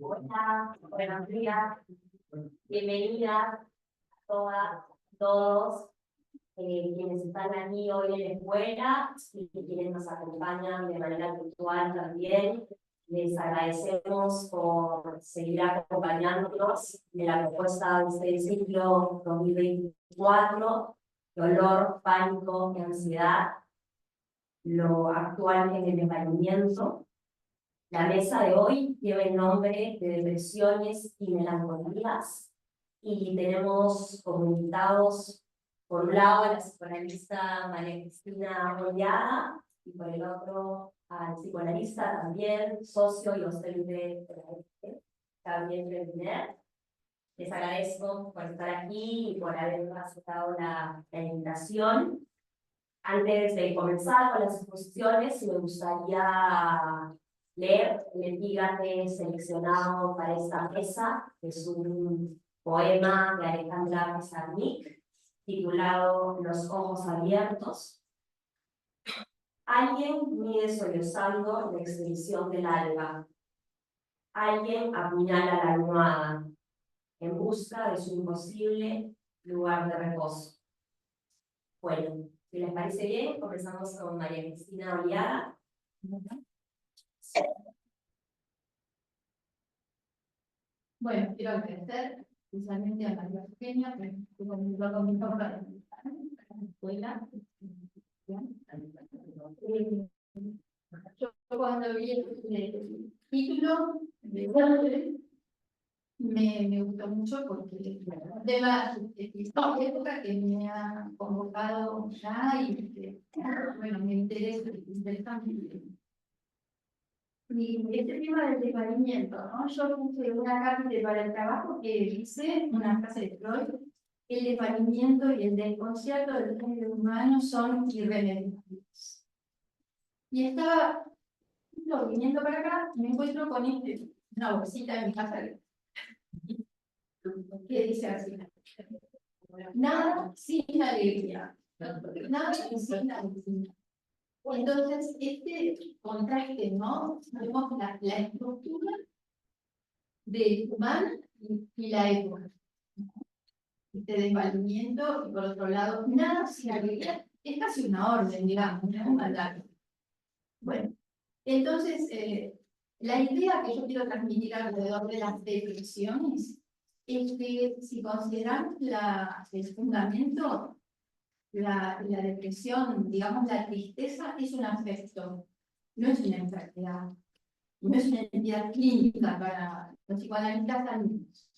Hola, buenos días, bienvenidas a todas, todos quienes están aquí hoy en la escuela y quienes nos acompañan de manera virtual también. Les agradecemos por seguir acompañándonos en la propuesta de este ciclo 2024, dolor, pánico y ansiedad, lo actual en el emprendimiento. La mesa de hoy lleva el nombre de depresiones y melancolías y tenemos como invitados por un lado a la psicoanalista María Cristina Oliada y por el otro al psicoanalista también, socio y docente de la también Premier. Les agradezco por estar aquí y por haber aceptado la invitación. Antes de comenzar con las exposiciones, me gustaría leer el epígrafe seleccionado para esta mesa. Es un poema de Alejandra Pizarnik, titulado Los ojos abiertos. Alguien mide sollozando la extensión del alba. Alguien apuñala la almohada en busca de su imposible lugar de reposo. Bueno, si les parece bien, comenzamos con María Cristina Oliada. Bueno, quiero agradecer especialmente a María Eugenia, que estuvo muy con mi papá en la escuela. Yo cuando vi el título de Golden, me gustó mucho porque es un tema de época que me ha convocado ya y que, bueno, me interesa mucho. Y este tema del desvalimiento, ¿no? Yo puse una carta para el trabajo que dice una frase de Freud: el desvalimiento y el desconcierto del género humano son irremediables. Y estaba viniendo para acá y me encuentro con una bolsita en mi casa que dice así: nada sin alegría, nada sin alegría. Entonces, este contraste, ¿no? Vemos la estructura del humano y la época. Este desvalimiento, y por otro lado, nada sin alegría, es casi una orden, digamos, no es un mandato. Bueno, entonces, la idea que yo quiero transmitir alrededor de las depresiones es que si consideramos el fundamento, la depresión, digamos, la tristeza es un afecto, no es una enfermedad, no es una entidad clínica para los psicoanalistas adultos.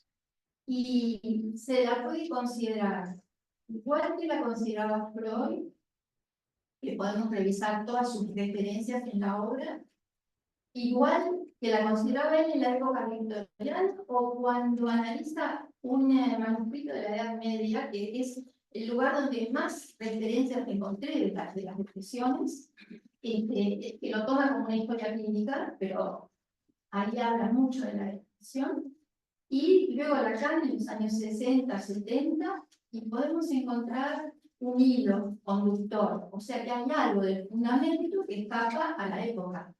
Y se la puede considerar igual que la consideraba Freud, que podemos revisar todas sus referencias en la obra, igual que la consideraba él en la época victoriana, o cuando analiza un manuscrito de la Edad Media, que es el lugar donde más referencias encontré de las depresiones, que lo toma como una historia clínica, pero ahí habla mucho de la depresión. Y luego Lacan en los años 60, 70, y podemos encontrar un hilo conductor, o sea que hay algo del fundamento que escapa a la época.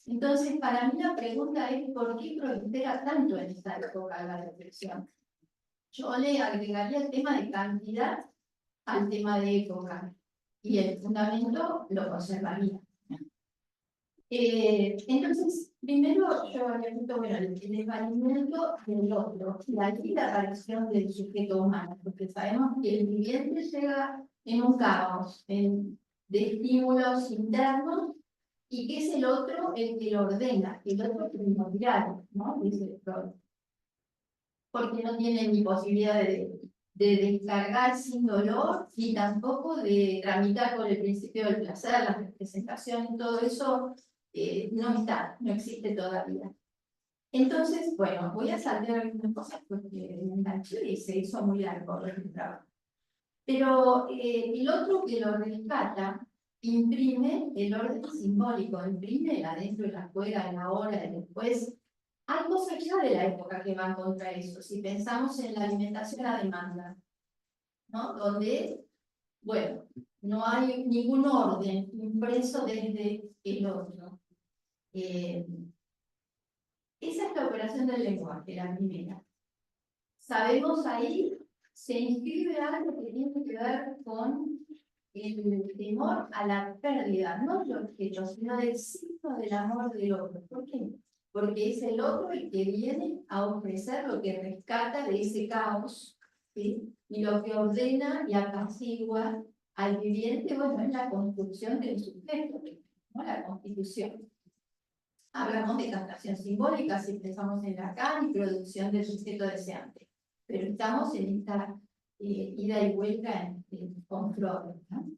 Entonces, para mí la pregunta es: ¿por qué prolifera tanto en esta época la depresión? Yo le agregaría el tema de cantidad al tema de época, y el fundamento lo conservaría. Entonces, primero yo había visto, bueno, el desvalimiento del otro, y aquí la aparición del sujeto humano, porque sabemos que el viviente llega en un caos de estímulos internos, y que es el otro el que lo ordena, el otro primordial, ¿no? Dice Freud. Porque no tiene ni posibilidad de descargar sin dolor, ni tampoco de tramitar por el principio del placer, la representación, todo eso no existe todavía. Entonces, bueno, voy a saltar algunas cosas porque me enganché y se hizo muy largo el trabajo. Pero el otro que lo rescata imprime el orden simbólico, imprime el adentro, el afuera, el ahora, el después. Hay cosas ya de la época que van contra eso. Si pensamos en la alimentación a demanda, ¿no? Donde, bueno, no hay ningún orden impreso desde el otro. Esa es la operación del lenguaje, la primera. Sabemos ahí, se inscribe algo que tiene que ver con el temor a la pérdida, no del objeto, sino del signo del amor del otro. ¿Por qué? Porque es el otro el que viene a ofrecer lo que rescata de ese caos, ¿sí? Y lo que ordena y apacigua al viviente, bueno, es la construcción del sujeto, ¿no? La constitución. Hablamos de captación simbólica, si empezamos en Lacan, y producción del sujeto deseante. Pero estamos en esta ida y vuelta con Freud, ¿no?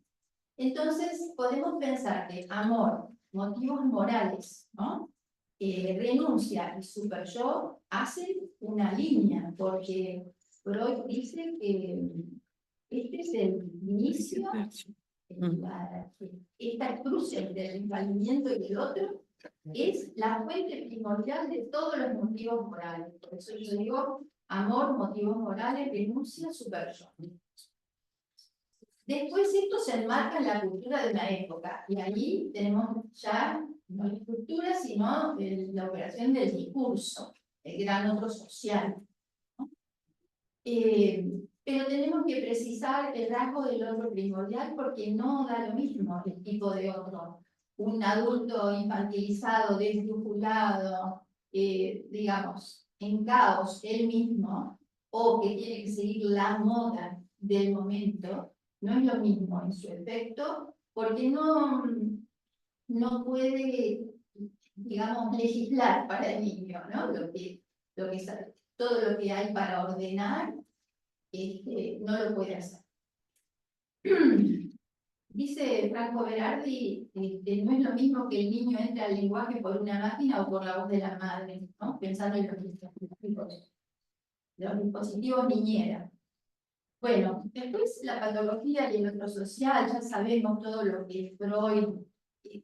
Entonces, podemos pensar que amor, motivos morales, ¿no? Renuncia y superyo hacen una línea, porque Freud dice que este es el inicio, esta cruz entre el valimiento y el otro, es la fuente primordial de todos los motivos morales. Por eso yo digo, amor, motivos morales, renuncia, superyo. Después esto se enmarca en la cultura de una época, y ahí tenemos ya no la cultura, sino la operación del discurso, el gran otro social, ¿no? Pero tenemos que precisar el rasgo del otro primordial porque no da lo mismo el tipo de otro. Un adulto infantilizado, desbrujulado, digamos, en caos él mismo, o que tiene que seguir la moda del momento, no es lo mismo en su efecto, porque no puede, digamos, legislar para el niño, ¿no? Todo lo que hay para ordenar, no lo puede hacer. Dice Franco Berardi, no es lo mismo que el niño entre al lenguaje por una máquina o por la voz de la madre, ¿no? Pensando en los dispositivos niñera. Bueno, después la patología y el otro social, ya sabemos todo lo que Freud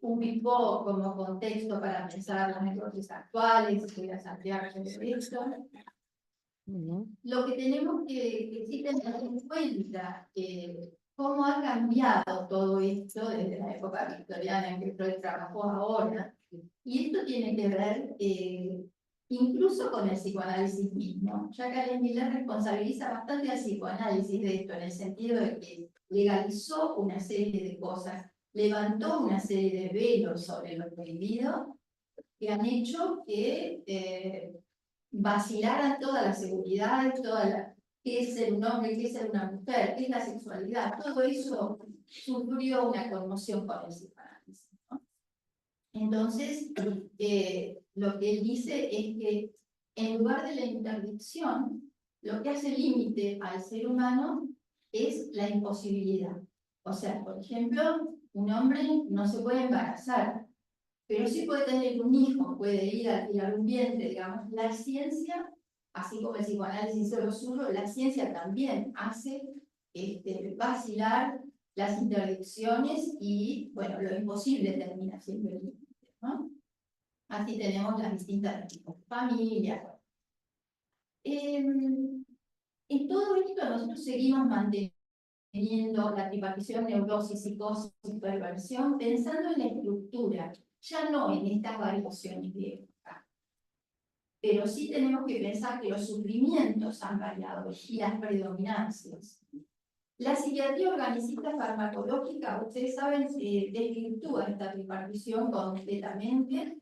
ubicó como contexto para pensar las neurosis actuales, voy a saltear sobre esto. Lo que tenemos que sí tener en cuenta, cómo ha cambiado todo esto desde la época victoriana en que Freud trabajó ahora, y esto tiene que ver incluso con el psicoanálisis mismo. Jacques Miller responsabiliza bastante al psicoanálisis de esto, en el sentido de que legalizó una serie de cosas, levantó una serie de velos sobre lo prohibido, que han hecho que vacilaran todas las seguridades, qué es ser un hombre, qué es ser una mujer, qué es la sexualidad. Todo eso sufrió una conmoción con el psicoanálisis, ¿no? Entonces, lo que él dice es que en lugar de la interdicción, lo que hace límite al ser humano es la imposibilidad. O sea, por ejemplo, un hombre no se puede embarazar, pero sí puede tener un hijo, puede ir a tirar un vientre, digamos. La ciencia, así como el psicoanálisis hizo lo suyo, la ciencia también hace vacilar las interdicciones y, bueno, lo imposible termina siendo el límite, ¿no? Así tenemos las distintas tipos de familias. En todo esto nosotros seguimos manteniendo la tripartición neurosis, psicosis y perversión, pensando en la estructura, ya no en estas variaciones de época. Pero sí tenemos que pensar que los sufrimientos han variado y las predominancias. La psiquiatría organicista farmacológica, ustedes saben, desvirtúa esta tripartición completamente,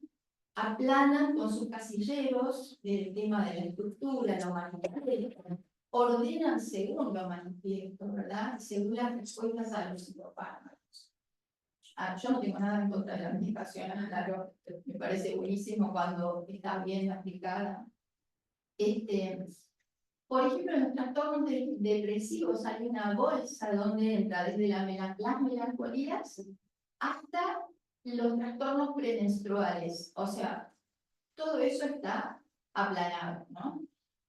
aplanan con sus casilleros el tema de la estructura, lo manifiesto, ordenan según lo manifiesto, ¿verdad? Según las respuestas a los psicofármacos. Yo no tengo nada en contra de la medicación, claro, me parece buenísimo cuando está bien aplicada. Por ejemplo, en los trastornos depresivos hay una bolsa donde entra desde las melancolías hasta los trastornos premenstruales. O sea, todo eso está aplanado, ¿no?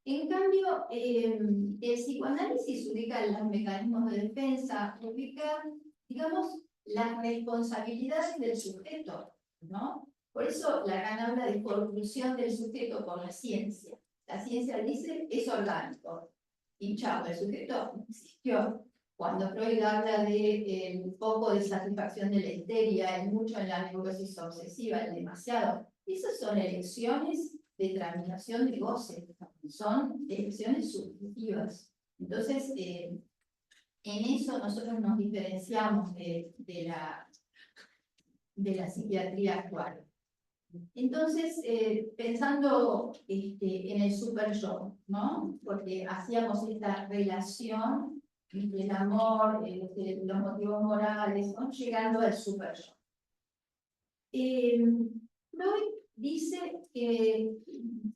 En cambio, el psicoanálisis ubica los mecanismos de defensa, ubica, digamos, las responsabilidades del sujeto, ¿no? Por eso Lacan habla de conclusión del sujeto por la ciencia. La ciencia dice es orgánico. Y chao, el sujeto existió. Cuando Freud habla del poco de satisfacción de la histeria, el mucho en la neurosis obsesiva, el demasiado, esas son elecciones determinación de goce, son elecciones subjetivas. Entonces, en eso nosotros nos diferenciamos de la psiquiatría actual. Entonces, pensando en el super yo, ¿no? Porque hacíamos esta relación entre el amor, los motivos morales, ¿no? Llegando al super yo. Freud dice que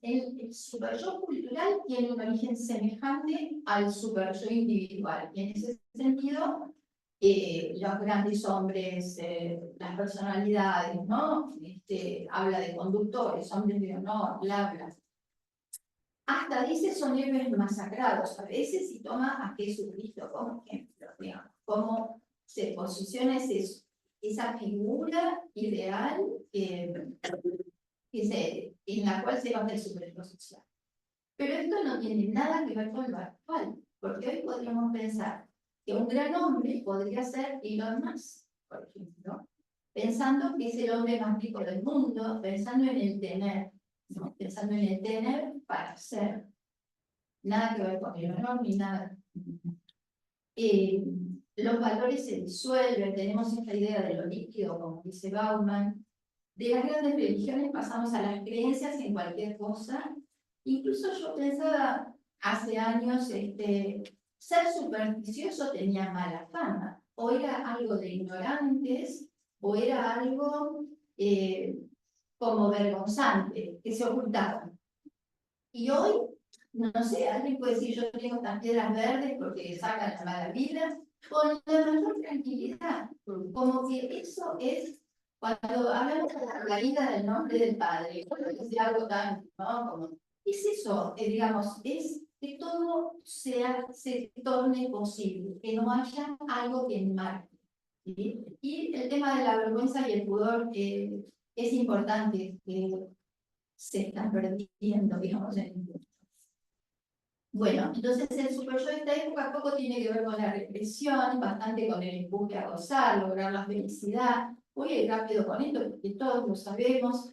el super yo cultural tiene un origen semejante al super yo individual. Y en ese sentido, los grandes hombres, las personalidades, ¿no? Habla de conductores, hombres de honor, bla, bla. Hasta dice son héroes masacrados a veces y toma a Jesucristo como ejemplo, digamos, cómo se posiciona esa figura ideal en la cual se basa el sujeto social. Pero esto no tiene nada que ver con lo actual, porque hoy podríamos pensar que un gran hombre podría ser Elon Musk, por ejemplo, pensando que es el hombre más rico del mundo, pensando en el tener, ¿no? Pensando en el tener para ser. Nada que ver con el honor ni nada. Los valores se disuelven, tenemos esta idea de lo líquido, como dice Bauman. De las grandes religiones pasamos a las creencias en cualquier cosa. Incluso yo pensaba hace años, ser supersticioso tenía mala fama, o era algo de ignorantes, o era algo como vergonzante, que se ocultaba. Y hoy, no sé, alguien puede decir, yo tengo estas piedras verdes porque sacan la mala vida, con la mayor tranquilidad, como que eso es, cuando hablamos de la vida del nombre del Padre, es algo tan, ¿no? Como, es eso, digamos, es que todo se torne posible, que no haya algo que enmarque. ¿Sí? Y el tema de la vergüenza y el pudor es importante, que se están perdiendo, digamos, Bueno, entonces el super yo de esta época poco tiene que ver con la represión, bastante con el empuje a gozar, lograr la felicidad. Voy a ir rápido con esto porque todos lo sabemos.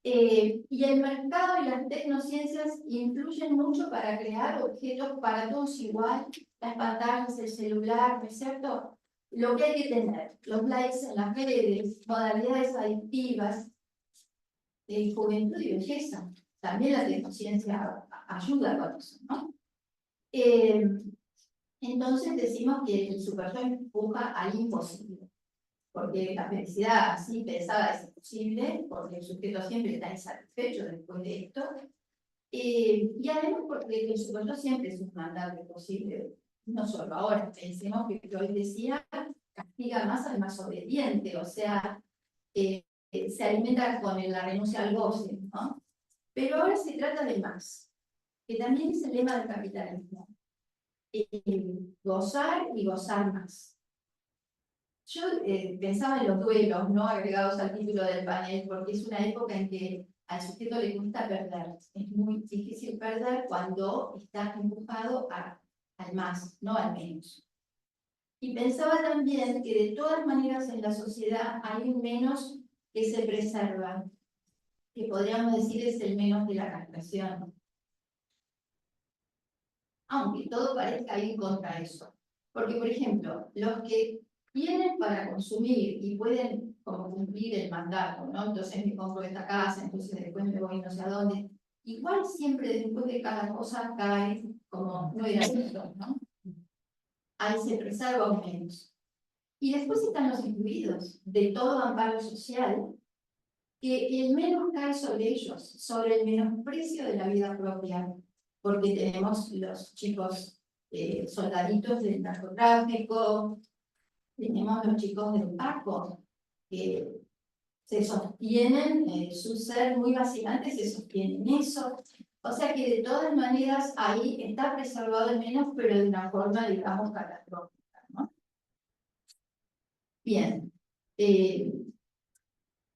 Y el mercado y las tecnociencias influyen mucho para crear objetos para todos igual, las pantallas, el celular, ¿no es cierto? Lo que hay que tener, los likes en las redes, modalidades adictivas, juventud y belleza. También la tecnociencia ayuda con eso, ¿no? Entonces decimos que el superyo empuja al imposible, porque la felicidad así pensada es imposible, porque el sujeto siempre está insatisfecho después de esto, y además porque el superyo siempre es un mandable posible, no solo ahora, pensemos que Freud decía, castiga más al más obediente, o sea, se alimenta con la renuncia al goce, ¿no? Pero ahora se trata de más, que también es el lema del capitalismo. Gozar y gozar más. Yo pensaba en los duelos, ¿no? Agregados al título del panel, porque es una época en que al sujeto le gusta perder. Es muy difícil perder cuando está empujado al más, no al menos. Y pensaba también que de todas maneras en la sociedad hay un menos que se preserva, que podríamos decir es el menos de la castración. Aunque todo parezca ir contra eso. Porque, por ejemplo, los que tienen para consumir y pueden como cumplir el mandato, ¿no? Entonces me compro esta casa, entonces después me voy no sé a dónde. Igual siempre después de cada cosa cae como no era esto, ¿no? Ahí se preserva un menos. Y después están los incluidos de todo amparo social, que el menos cae sobre ellos, sobre el menosprecio de la vida propia, porque tenemos los chicos soldaditos del narcotráfico, tenemos los chicos del Paco, que se sostienen, su ser muy vacilante se sostiene en eso. O sea que de todas maneras ahí está preservado el menos, pero de una forma, digamos, catastrófica, ¿no? Bien.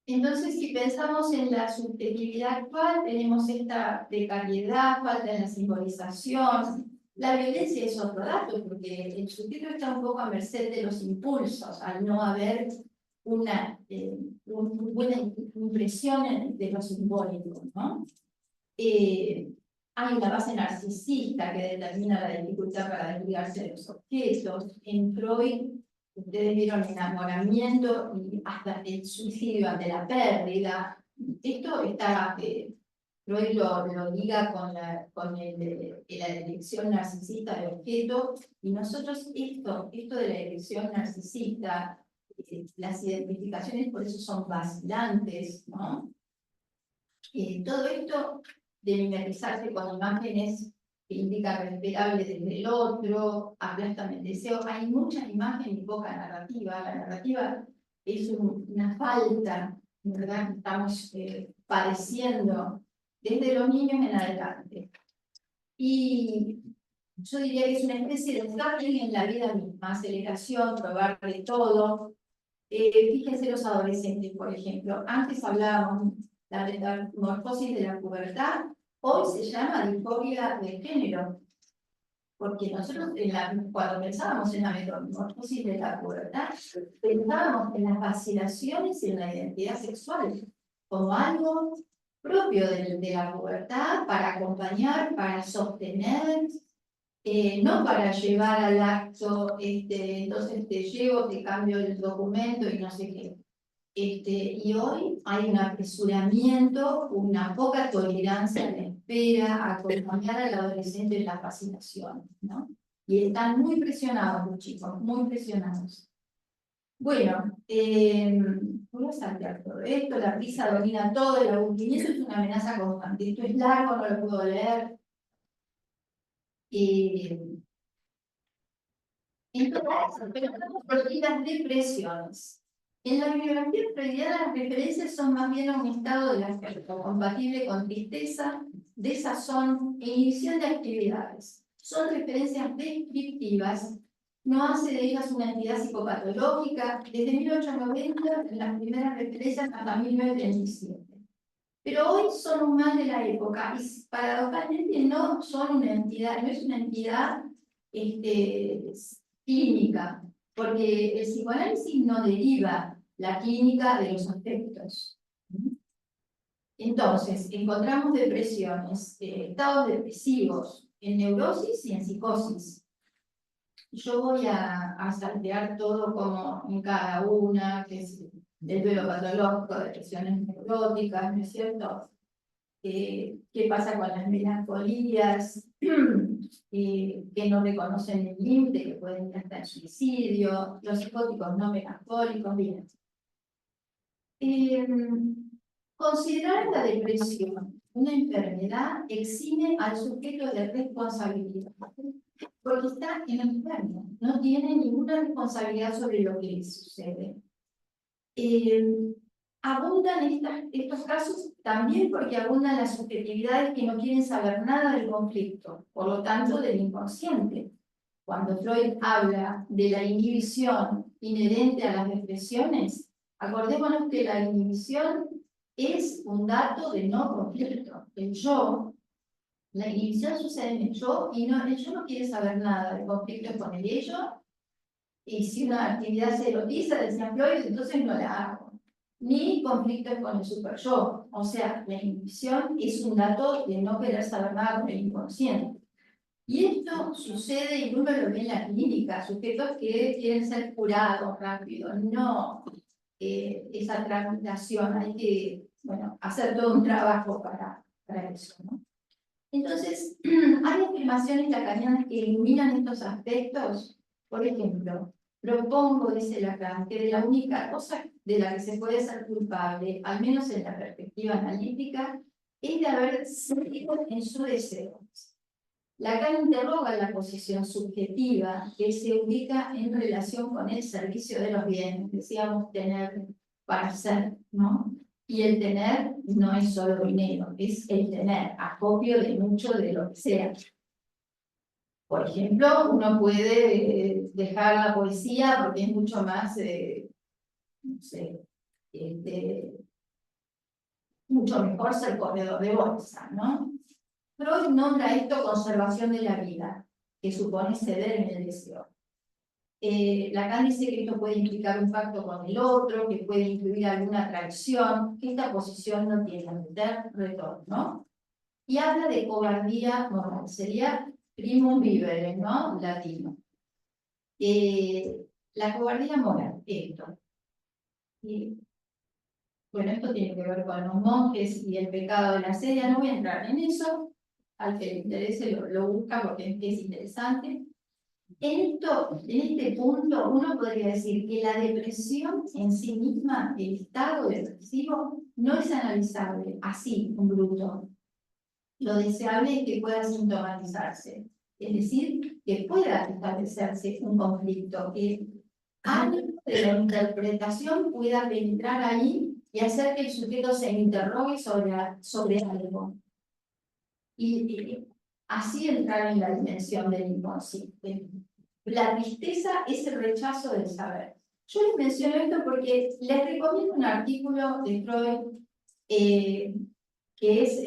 Entonces, si pensamos en la subjetividad actual, tenemos esta precariedad, falta en la simbolización. La violencia es otro dato, porque el sujeto está un poco a merced de los impulsos, al no haber una buena impresión de lo simbólico, ¿no? Hay una base narcisista que determina la dificultad para desligarse de los objetos. En Freud, ustedes vieron el enamoramiento y hasta el suicidio ante la pérdida. Esto está, Freud lo liga con la elección narcisista de objeto, y nosotros esto de la elección narcisista, las identificaciones por eso son vacilantes, ¿no? Todo esto de mimetizarse con imágenes que indican respetable desde el otro, aplastan el deseo. Hay mucha imagen y poca narrativa. La narrativa es una falta, ¿verdad? Que estamos padeciendo desde los niños en adelante. Y yo diría que es una especie de zapping en la vida misma, aceleración, probar de todo. Fíjense los adolescentes, por ejemplo. Antes hablábamos de la metamorfosis de la pubertad, hoy se llama disforia de género, porque nosotros cuando pensábamos en la metamorfosis de la pubertad, pensábamos en las vacilaciones y en la identidad sexual como algo propio de la pubertad, para acompañar, para sostener, no para llevar al acto, entonces te llevo, te cambio el documento y no sé qué. Y hoy hay un apresuramiento, una poca tolerancia a la espera, a acompañar al adolescente en la fascinación, ¿no? Y están muy presionados los chicos, muy presionados. Bueno, voy a saltear todo esto, la prisa domina todo, el aburrimiento es una amenaza constante. Esto es largo, no lo puedo leer. Entonces, pero estamos por las depresiones. En la bibliografía freudiana las referencias son más bien a un estado del afecto, compatible con tristeza, desazón e inhibición de actividades. Son referencias descriptivas, no hace de ellas una entidad psicopatológica. Desde 1890, en las primeras referencias hasta 1937. Pero hoy son un mal de la época y paradójicamente no son una entidad, no es una entidad clínica, porque el psicoanálisis no deriva la clínica de los afectos. Entonces, encontramos depresiones, estados depresivos, en neurosis y en psicosis. Yo voy a saltear todo como en cada una, que es el duelo patológico, depresiones neuróticas, ¿no es cierto? ¿Qué pasa con las melancolías? Que no reconocen el límite, que pueden ir hasta el suicidio, los psicóticos no melancólicos, bien. Considerar la depresión una enfermedad exime al sujeto de responsabilidad, porque está en enfermo, no tiene ninguna responsabilidad sobre lo que le sucede. Abundan estos casos también porque abundan las subjetividades que no quieren saber nada del conflicto, por lo tanto del inconsciente. Cuando Freud habla de la inhibición inherente a las depresiones, acordémonos que la inhibición es un dato de no conflicto. El yo, la inhibición sucede en el yo y el yo no quiere saber nada del conflicto con el ello, y si una actividad se erotiza, decía Freud, entonces no la hago. Ni conflictos con el superyo. O sea, la inhibición es un dato de no querer saber nada con el inconsciente. Y esto sucede, y uno lo ve en la clínica, sujetos que quieren ser curados rápido. No esa tramitación, hay que hacer todo un trabajo para eso, ¿no? Entonces, hay afirmaciones lacanianas que iluminan estos aspectos. Por ejemplo, propongo, dice Lacan, que de la única cosa de la que se puede ser culpable, al menos en la perspectiva analítica, es de haber cedido en su deseo. Lacan interroga la posición subjetiva que se ubica en relación con el servicio de los bienes. Decíamos tener para ser, ¿no? Y el tener no es solo dinero, es el tener, acopio de mucho de lo que sea. Por ejemplo, uno puede dejar la poesía porque es mucho más, no sé, mucho mejor ser corredor de bolsa, ¿no? Freud nombra esto conservación de la vida, que supone ceder en el deseo. Lacan dice que esto puede implicar un pacto con el otro, que puede incluir alguna traición, que esta posición no tiene retorno. y habla de cobardía moral, sería primum vivere, ¿no? Latino. La cobardía moral, esto. Y, bueno, esto tiene que ver con los monjes y el pecado de la sedia, no voy a entrar en eso, al que le interese lo busca porque es interesante. En este punto, uno podría decir que la depresión en sí misma, el estado depresivo, no es analizable así, en bruto. Lo deseable es que pueda sintomatizarse, es decir, que pueda establecerse un conflicto, que algo de la interpretación pueda penetrar ahí y hacer que el sujeto se interrogue sobre algo. Y así entrar en la dimensión del inconsciente. La tristeza es el rechazo del saber. Yo les menciono esto porque les recomiendo un artículo de Freud que es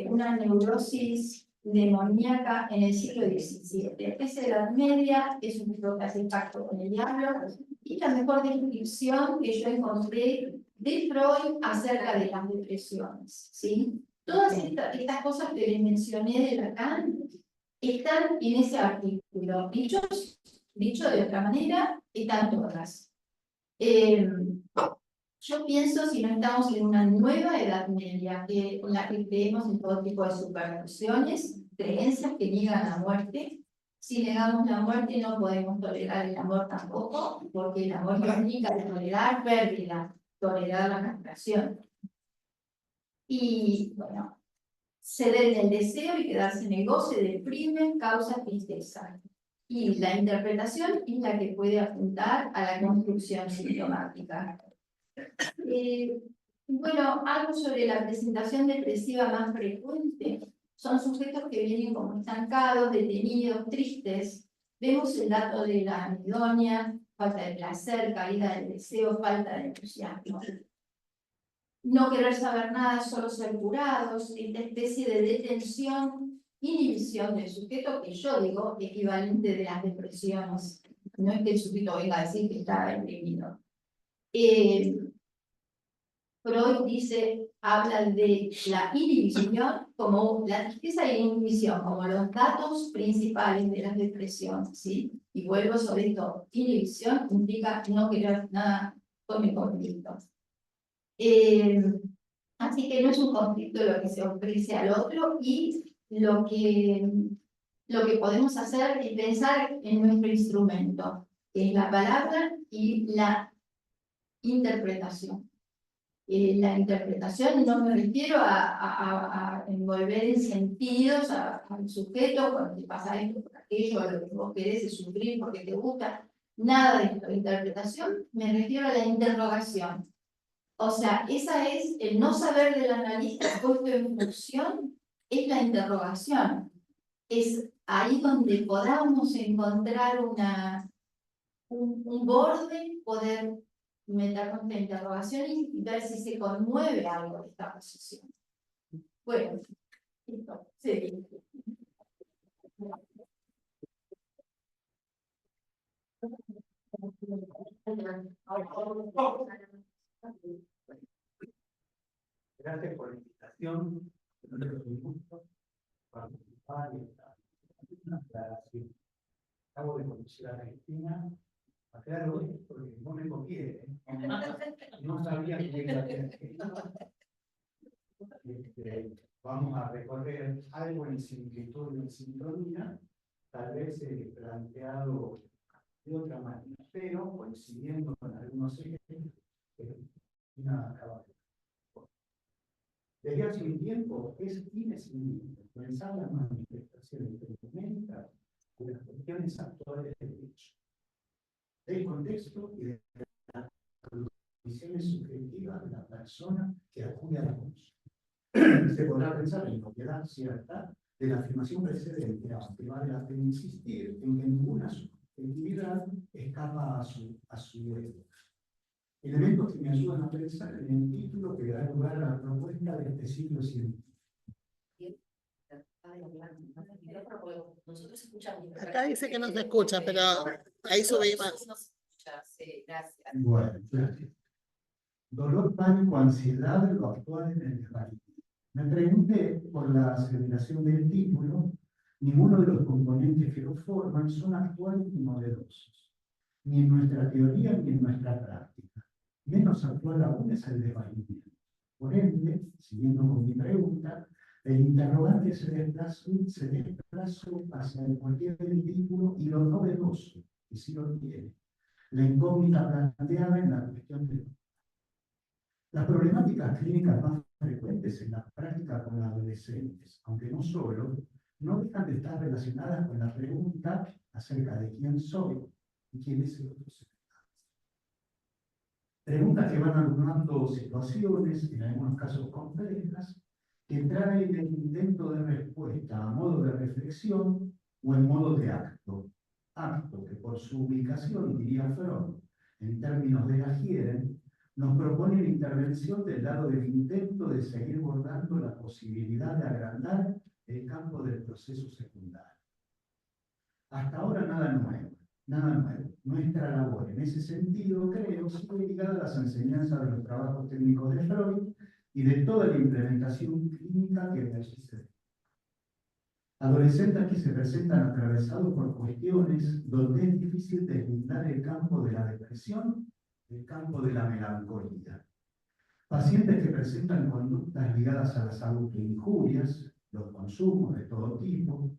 una neurosis demoníaca en el siglo XVII. Es Edad Media, es un libro que hace pacto con el diablo, y la mejor descripción que yo encontré de Freud acerca de las depresiones, ¿sí? Todas estas cosas que les mencioné de Lacan están en ese artículo. Dicho de otra manera, están todas. Yo pienso si no estamos en una nueva Edad Media, en la que creemos en todo tipo de supersticiones, creencias que niegan la muerte. Si negamos la muerte no podemos tolerar el amor tampoco, porque el amor implica tolerar pérdida, tolerar la castración. Y bueno, ceder en el deseo y quedarse en el goce deprime, causa tristeza. Y la interpretación es la que puede apuntar a la construcción sintomática. Bueno, algo sobre la presentación depresiva más frecuente. Son sujetos que vienen como estancados, detenidos, tristes. Vemos el dato de la anedonia, falta de placer, caída del deseo, falta de entusiasmo. No querer saber nada, solo ser curados, esta especie de detención, inhibición del sujeto, que yo digo equivalente de las depresiones. No es que el sujeto venga a decir que está deprimido. Freud habla de la inhibición como la tristeza y la inhibición como los datos principales de las depresiones, ¿sí? Y vuelvo sobre esto, inhibición implica no querer nada con el conflicto. Así que no es un conflicto lo que se ofrece al otro, y lo que podemos hacer es pensar en nuestro instrumento, que es la palabra y la interpretación. La interpretación no me refiero a envolver en sentidos al sujeto cuando te pasa esto, por aquello, lo que vos querés es sufrir porque te gusta, nada de esto. Interpretación me refiero a la interrogación. O sea, esa es el no saber del analista puesto en función, es la interrogación. Es ahí donde podamos encontrar un borde, poder meternos en la interrogación y ver si se conmueve algo de esta posición. Bueno, listo. Sí. Gracias por la invitación. Un gusto participar en esta aclaración. Acabo de conocer a Argentina. Aclaro esto porque no me conviene. No sabía que era Argentina. Vamos a recorrer algo en similitud y en sintonía, tal vez planteado de otra manera, pero coincidiendo con algunos ejemplos que Cristina acaba de. Desde hace un tiempo es imprescindible pensar las manifestaciones fenoménicas de las cuestiones actuales del derecho, del contexto y de las condiciones subjetivas de la persona que acude a la consulta. Se podrá pensar en propiedad cierta de la afirmación precedente, aunque vale la pena insistir en que ninguna subjetividad escapa a su derecho. Elementos que me ayudan a pensar en el título que da lugar a la propuesta de este siglo científico. Acá dice que no se escucha, pero ahí subí más. Bueno, gracias. Dolor, pánico, ansiedad, lo actual en el desvalido. Me pregunté por la aceleración del título. Ninguno de los componentes que lo forman son actuales ni novedosos, ni en nuestra teoría ni en nuestra práctica. Menos actual aún es el desvanecimiento. Por ende, siguiendo con mi pregunta, el interrogante se desplazó hacia el porqué del título y lo novedoso, que sí lo tiene, la incógnita planteada en la cuestión de las problemáticas clínicas más frecuentes en la práctica con adolescentes, aunque no solo, no dejan de estar relacionadas con la pregunta acerca de quién soy y quién es el otro ser. Preguntas que van agrupando situaciones, en algunos casos complejas, que traen el intento de respuesta a modo de reflexión o en modo de acto. Acto que por su ubicación, diría Freud, en términos de la Gieren, nos propone la intervención del lado del intento de seguir bordando la posibilidad de agrandar el campo del proceso secundario. Hasta ahora nada nuevo, nada nuevo. Nuestra labor en ese sentido, creo, sigue ligada a las enseñanzas de los trabajos técnicos de Freud y de toda la implementación clínica que de allí se da. Adolescentes que se presentan atravesados por cuestiones donde es difícil deslindar el campo de la depresión del campo de la melancolía. Pacientes que presentan conductas ligadas a la salud de injurias, los consumos de todo tipo,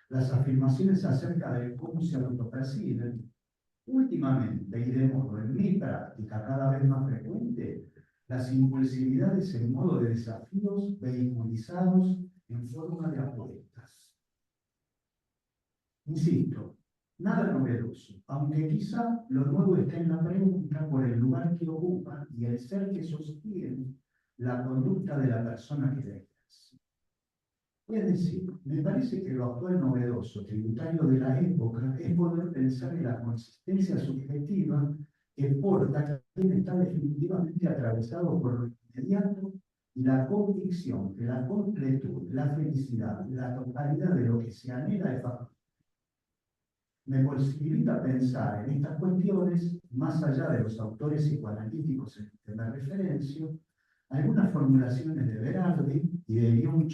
las afirmaciones acerca de cómo se autoperciben. Últimamente, y de modo en mi práctica cada vez más frecuente, las impulsividades en modo de desafíos vehiculizados en forma de apuestas. Insisto, nada novedoso, aunque quizá lo nuevo esté en la pregunta por el lugar que ocupa y el ser que sostiene la conducta de la persona que la ejerce. Es decir, me parece que lo actual novedoso tributario de la época es poder pensar en la consistencia subjetiva que porta quien está definitivamente atravesado por lo inmediato y la convicción que la completud, la felicidad, la totalidad de lo que se anhela es factible. Me posibilita pensar en estas cuestiones, más allá de los autores psicoanalíticos en que me referencio, algunas formulaciones de Berardi y de Jung.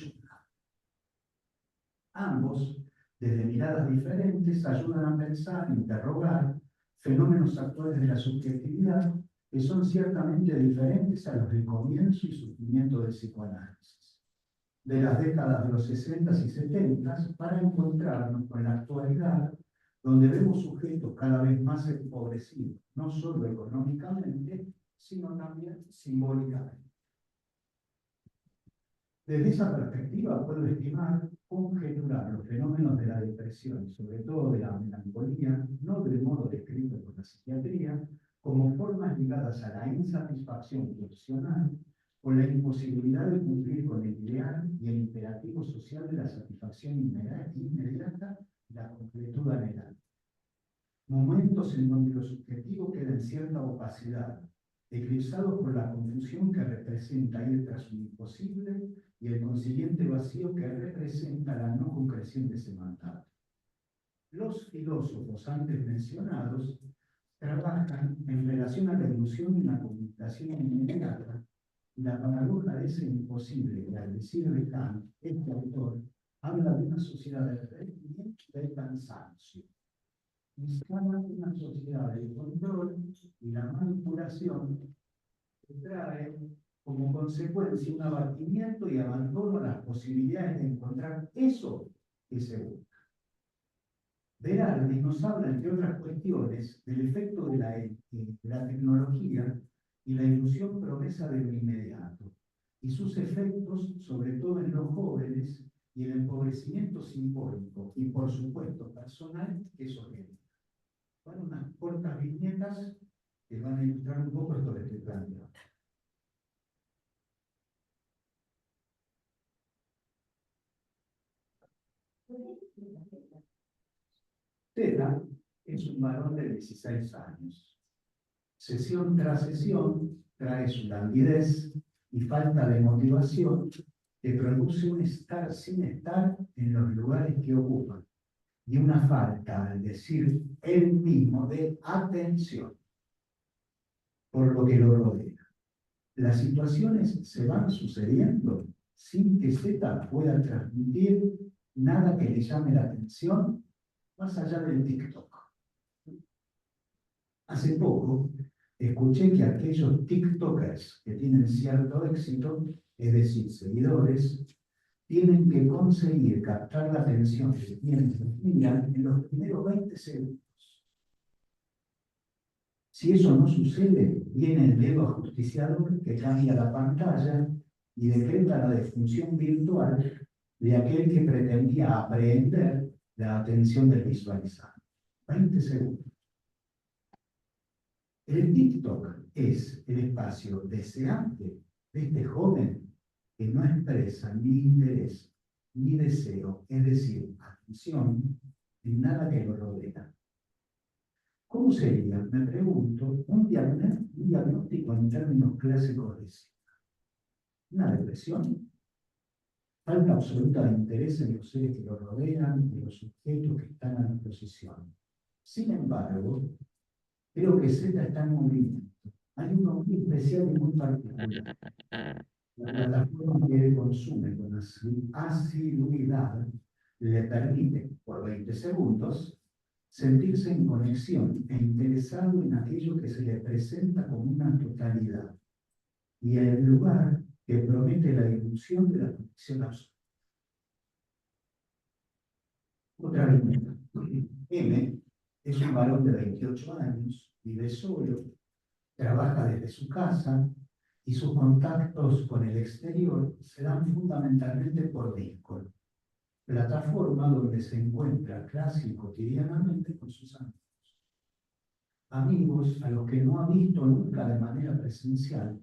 Ambos, desde miradas diferentes, ayudan a pensar, interrogar fenómenos actuales de la subjetividad que son ciertamente diferentes a los del comienzo y surgimiento del psicoanálisis, de las décadas de los 60 y 70 para encontrarnos con la actualidad, donde vemos sujetos cada vez más empobrecidos, no solo económicamente, sino también simbólicamente. Desde esa perspectiva puedo estimar, conjeturar los fenómenos de la depresión, sobre todo de la melancolía, no del modo descrito por la psiquiatría, como formas ligadas a la insatisfacción personal o la imposibilidad de cumplir con el ideal y el imperativo social de la satisfacción inmediata y la completud anhelada. Momentos en donde lo subjetivo queda en cierta opacidad, eclipsados por la confusión que representa ir tras un imposible y el consiguiente vacío que representa la no concreción de ese mandato. Los filósofos antes mencionados trabajan en relación a la ilusión de una comunicación inmediata y la paradoja de ese imposible que, al decir de Kant, este autor habla de una sociedad de rendimiento y de cansancio. Instala una sociedad de control y la manipulación que trae como consecuencia un abatimiento y abandono a las posibilidades de encontrar eso que se busca. Berardi nos habla, entre otras cuestiones, del efecto de la tecnología y la ilusión promesa de lo inmediato, y sus efectos, sobre todo en los jóvenes, y el empobrecimiento simbólico y, por supuesto, personal que eso genera. Bueno, unas cortas viñetas que van a ilustrar un poco esto que estoy planteando. Teta es un varón de 16 años. Sesión tras sesión trae su languidez y falta de motivación que produce un estar sin estar en los lugares que ocupan y una falta, al decir él mismo, de atención por lo que lo rodea. Las situaciones se van sucediendo sin que Z pueda transmitir nada que le llame la atención más allá del TikTok. Hace poco escuché que aquellos TikTokers que tienen cierto éxito, es decir, seguidores, tienen que conseguir captar la atención de quienes los miran en los primeros 20 segundos. Si eso no sucede, viene el dedo ajusticiador que cambia la pantalla y decreta la defunción virtual de aquel que pretendía aprehender la atención del visualizador. 20 segundos. El TikTok es el espacio deseante de este joven que no expresa ni interés ni deseo, es decir, atención, en nada que lo rodea. ¿Cómo sería, me pregunto, un diagnóstico en términos clásicos de SIDA? ¿Una depresión? Falta absoluta de interés en los seres que lo rodean y los objetos que están a disposición. Sin embargo, creo que Z está en movimiento. Hay uno muy especial y muy particular. La plataforma que él consume con asiduidad le permite, por 20 segundos, sentirse en conexión e interesado en aquello que se le presenta como una totalidad y el lugar que promete la ilusión de la conexión absoluta. Otra vez, M es un varón de 28 años, vive solo, trabaja desde su casa y sus contactos con el exterior se dan fundamentalmente por Discord, plataforma donde se encuentra casi cotidianamente con sus amigos. Amigos a los que no ha visto nunca de manera presencial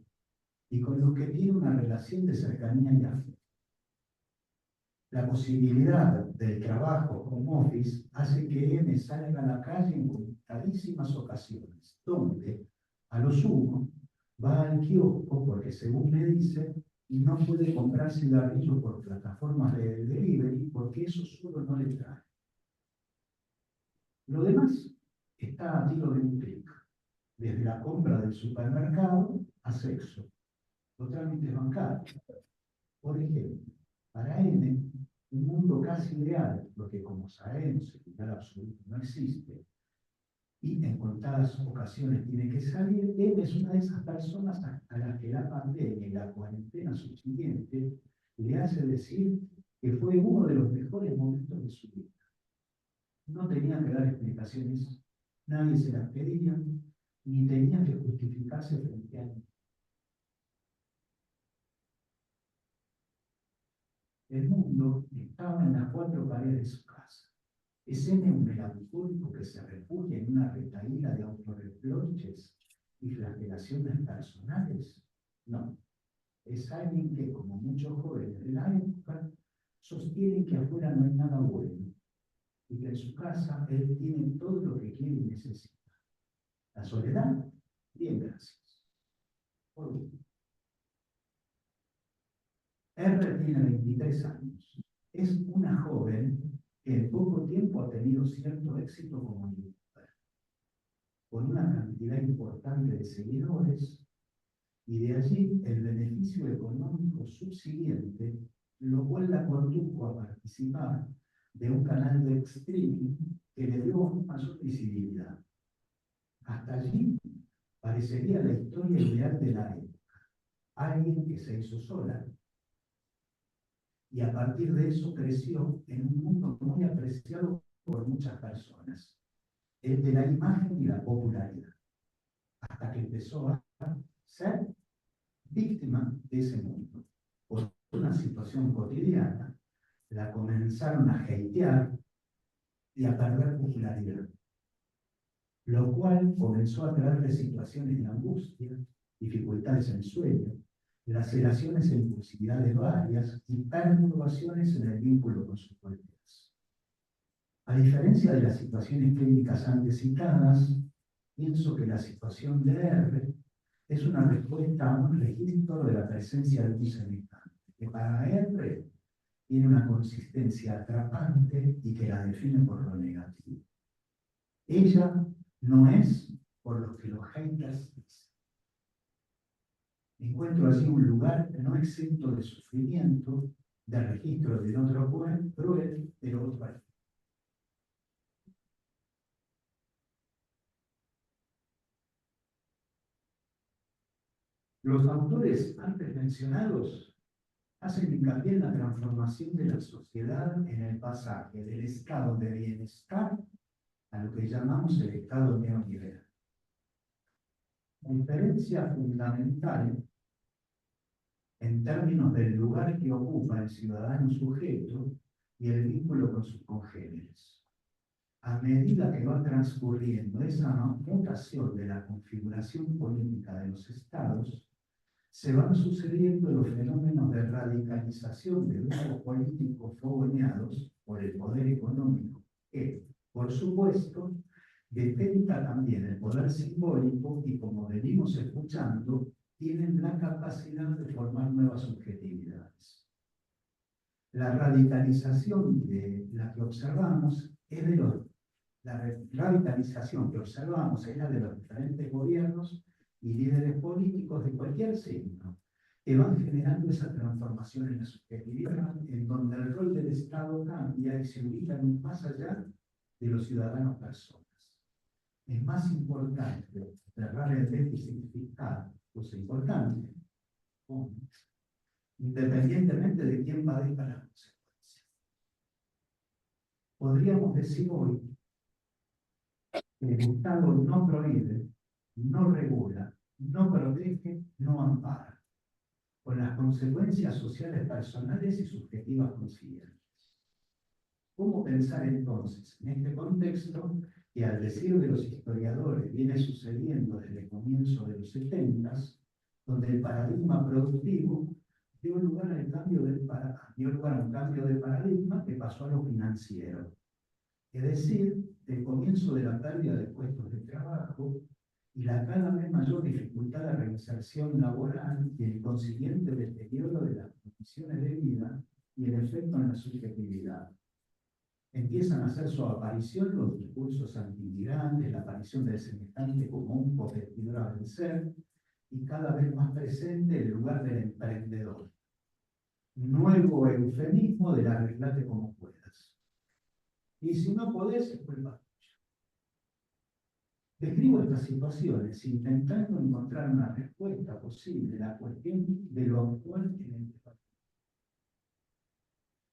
y con los que tiene una relación de cercanía y afecto. La posibilidad del trabajo home office hace que M salga a la calle en contadísimas ocasiones, donde, a lo sumo, va al kiosco porque, según me dice, no puede comprar cigarrillos por plataformas de delivery porque eso solo no le trae. Lo demás está a tiro de un clic, desde la compra del supermercado a sexo, los trámites bancarios. Por ejemplo, para M, un mundo casi ideal, porque como sabemos, el ideal absoluto no existe, y en contadas ocasiones tiene que salir, él es una de esas personas a las que la pandemia y la cuarentena subsiguiente le hace decir que fue uno de los mejores momentos de su vida. No tenía que dar explicaciones, nadie se las pedía, ni tenía que justificarse frente a él. El mundo estaba en las 4 paredes de su casa. ¿Es M un melancólico que se refugia en una retahíla de autorreproches y flagelaciones personales? No. Es alguien que, como muchos jóvenes de la época, sostiene que afuera no hay nada bueno y que en su casa él tiene todo lo que quiere y necesita. La soledad, bien, gracias. Por último. R tiene 23 años. Es una joven que en poco tiempo ha tenido cierto éxito como youtuber, con una cantidad importante de seguidores, y de allí el beneficio económico subsiguiente, lo cual la condujo a participar de un canal de streaming que le dio mayor visibilidad. Hasta allí parecería la historia ideal de la época. Alguien que se hizo sola, y a partir de eso creció en un mundo muy apreciado por muchas personas, el de la imagen y la popularidad, hasta que empezó a ser víctima de ese mundo. Por una situación cotidiana, la comenzaron a hatear y a perder popularidad, lo cual comenzó a traerle situaciones de angustia, dificultades en el sueño, laceraciones e impulsividades varias y perturbaciones en el vínculo con sus colegas. A diferencia de las situaciones clínicas antes citadas, pienso que la situación de R es una respuesta a un registro de la presencia de un semejante, que para R tiene una consistencia atrapante y que la define por lo negativo. Ella no es por lo que los haters dicen. encuentro allí un lugar no exento de sufrimiento, de registro de otro cruel, pero otro alto. Los autores antes mencionados hacen hincapié en la transformación de la sociedad en el pasaje del estado de bienestar a lo que llamamos el estado neoliberal. La diferencia fundamental en términos del lugar que ocupa el ciudadano sujeto y el vínculo con sus congéneres. A medida que va transcurriendo esa mutación de la configuración política de los estados, se van sucediendo los fenómenos de radicalización de grupos políticos fogoneados por el poder económico, que, por supuesto, detenta también el poder simbólico y, como venimos escuchando, tienen la capacidad de formar nuevas subjetividades. La radicalización de la que observamos es de los la radicalización que observamos es la de los diferentes gobiernos y líderes políticos de cualquier signo, que van generando esa transformación en la subjetividad, en donde el rol del Estado cambia y se ubica más allá de los ciudadanos personas. Es más importante cerrar el déficit fiscal, cosa importante, independientemente de quién padezca las consecuencias. Podríamos decir hoy que el Estado no prohíbe, no regula, no protege, no ampara, con las consecuencias sociales personales y subjetivas consiguientes. ¿Cómo pensar entonces en este contexto que, al decir de los historiadores, viene sucediendo desde el comienzo de los 70, donde el paradigma productivo dio lugar a un cambio de paradigma que pasó a lo financiero? Es decir, el comienzo de la pérdida de puestos de trabajo y la cada vez mayor dificultad de reinserción laboral y el consiguiente deterioro de las condiciones de vida y el efecto en la subjetividad. Empiezan a hacer su aparición los discursos antimigrantes, la aparición del semejante como un competidor a vencer y cada vez más presente el lugar del emprendedor. Nuevo eufemismo del arreglate como puedas. Y si no podés, es culpa tuya. Describo estas situaciones intentando encontrar una respuesta posible a la cuestión de lo actual en el debate.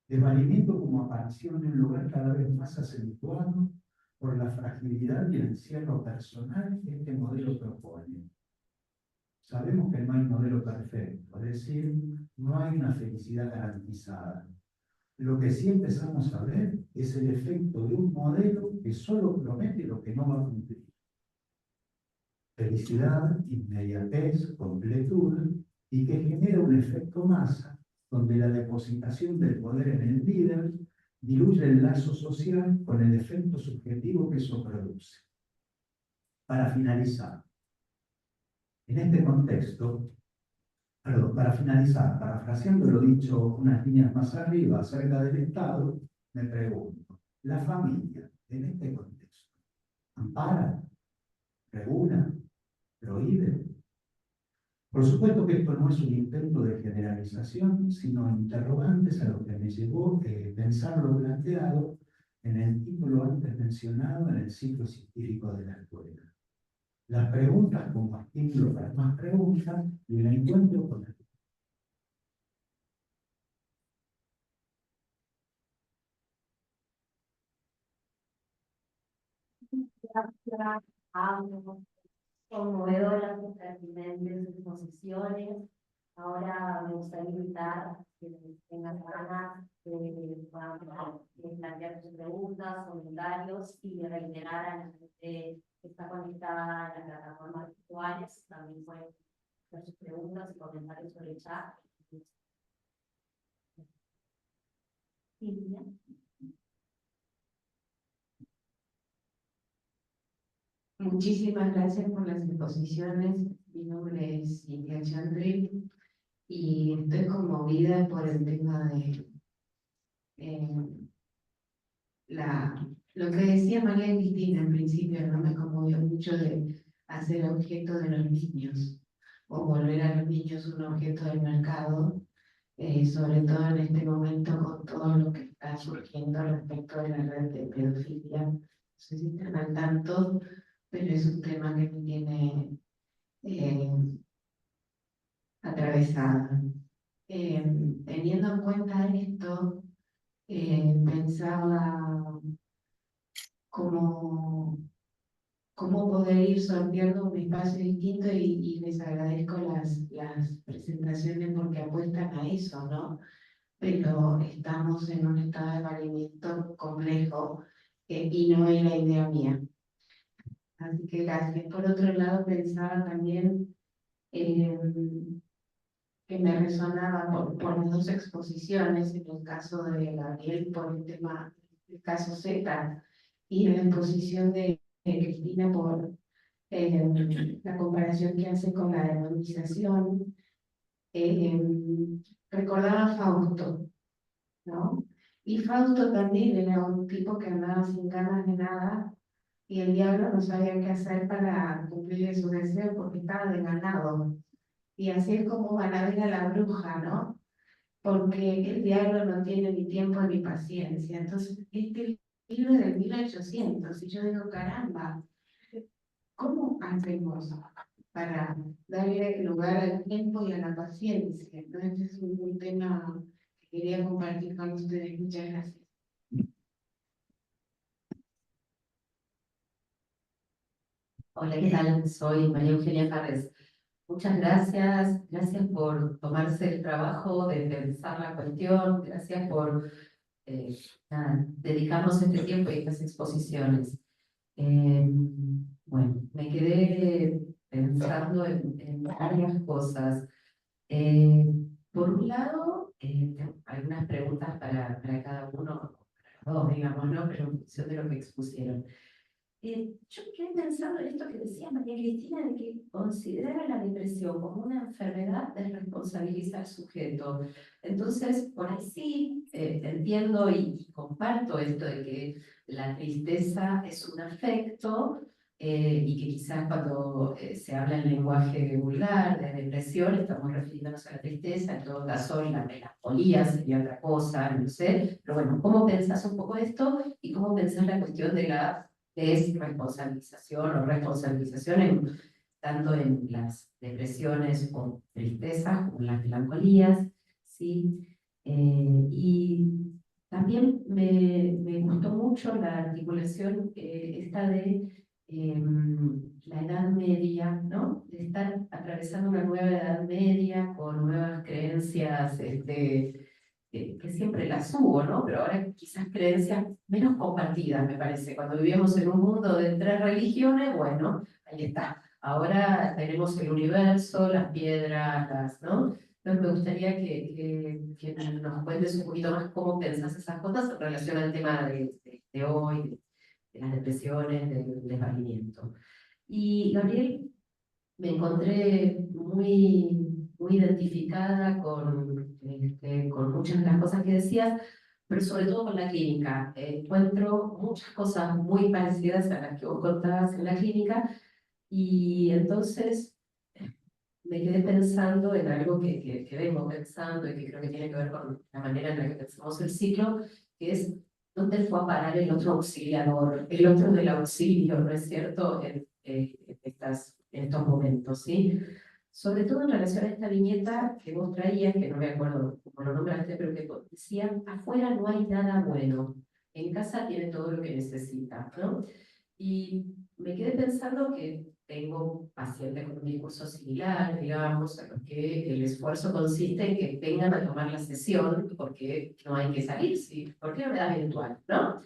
Desvalimiento como aparición en un lugar cada vez más acentuado por la fragilidad y el encierro personal que este modelo propone. Sabemos que no hay modelo perfecto, es decir, no hay una felicidad garantizada. Lo que sí empezamos a ver es el efecto de un modelo que solo promete lo que no va a cumplir. Felicidad, inmediatez, completud, y que genera un efecto masa, donde la depositación del poder en el líder diluye el lazo social con el efecto subjetivo que eso produce. Para finalizar, en este contexto, para finalizar, parafraseando lo dicho unas líneas más arriba acerca del Estado, me pregunto, ¿la familia en este contexto ampara, regula, prohíbe? Por supuesto que esto no es un intento de generalización, sino interrogantes a lo que me llevó pensar lo planteado en el título antes mencionado en el ciclo científico de la escuela. Las preguntas como estímulo para más preguntas y el encuentro con el... Conmovedoras, pertinentes exposiciones. Ahora me gustaría invitar a quienes tengan ganas de plantear sus preguntas, comentarios y reiterar a la gente que está conectada a las plataformas virtuales. También pueden hacer sus preguntas y comentarios sobre el chat. Silvia. Muchísimas gracias por las exposiciones. Mi nombre es Cintia Chandri y estoy conmovida por el tema de lo que decía María Cristina en principio, no me conmovió mucho de hacer objeto de los niños, o volver a los niños un objeto del mercado, sobre todo en este momento con todo lo que está surgiendo respecto de la red de pedofilia. No sé si están al tanto, pero es un tema que me tiene atravesada. Teniendo en cuenta esto, pensaba cómo poder ir sorteando un espacio distinto y les agradezco las presentaciones porque apuestan a eso, ¿no? Pero estamos en un estado de valimiento complejo y no era idea mía. Así que gracias. Por otro lado, pensaba también que me resonaba por las dos exposiciones, en el caso de Gabriel por el tema, el caso Z, y en la exposición de Cristina por la comparación que hace con la demonización. Recordaba a Fausto, ¿no? Y Fausto también era un tipo que andaba sin ganas de nada y el diablo no sabía qué hacer para cumplir su deseo porque estaba desganado. Y así es como van a ver a la bruja, ¿no? Porque el diablo no tiene ni tiempo ni paciencia. Entonces, este libro es del 1800 y yo digo, caramba, ¿cómo hacemos para darle lugar al tiempo y a la paciencia? Entonces, es un tema que quería compartir con ustedes. Muchas gracias. Hola, ¿qué tal? Soy María Eugenia Farres. Muchas gracias, gracias por tomarse el trabajo de pensar la cuestión, gracias por dedicarnos este tiempo y estas exposiciones. Bueno, me quedé pensando en varias cosas. Por un lado, tengo algunas preguntas para cada uno, para los dos, digamos, ¿no? Pero en función de lo que expusieron. Yo me quedé pensando en esto que decía María Cristina, de que considerar a la depresión como una enfermedad desresponsabiliza al sujeto. Entonces, por ahí sí entiendo y comparto esto de que la tristeza es un afecto y que quizás cuando se habla en lenguaje vulgar de depresión estamos refiriéndonos a la tristeza, en todo caso la melancolía sería otra cosa, no sé. Pero bueno, ¿cómo pensás un poco esto y cómo pensás la cuestión de la desresponsabilización o responsabilización tanto en las depresiones o tristezas como en las melancolías, ¿sí? Y también me gustó mucho la articulación esta de la Edad Media, ¿no? De estar atravesando una nueva Edad Media con nuevas creencias, que siempre las hubo, ¿no? Pero ahora quizás creencias menos compartidas, me parece. Cuando vivíamos en un mundo de 3 religiones, bueno, ahí está. Ahora tenemos el universo, las piedras, ¿no? Entonces me gustaría que nos cuentes un poquito más cómo pensás esas cosas en relación al tema de hoy, de las depresiones, del desvalimiento. Y Gabriel, me encontré muy identificada con muchas de las cosas que decías, pero sobre todo con la clínica. Encuentro muchas cosas muy parecidas a las que vos contabas en la clínica y entonces me quedé pensando en algo que vengo pensando y que creo que tiene que ver con la manera en la que pensamos el ciclo, que es dónde fue a parar el otro auxiliador, el otro del auxilio, ¿no es cierto?, en estos momentos, ¿sí? Sobre todo en relación a esta viñeta que vos traías, que no me acuerdo cómo lo nombraste, pero que decía, afuera no hay nada bueno, en casa tiene todo lo que necesita, ¿no? Y me quedé pensando que tengo pacientes con un discurso similar, digamos, a los que el esfuerzo consiste en que vengan a tomar la sesión porque no hay que salir, ¿sí? Porque no me da virtual, ¿no?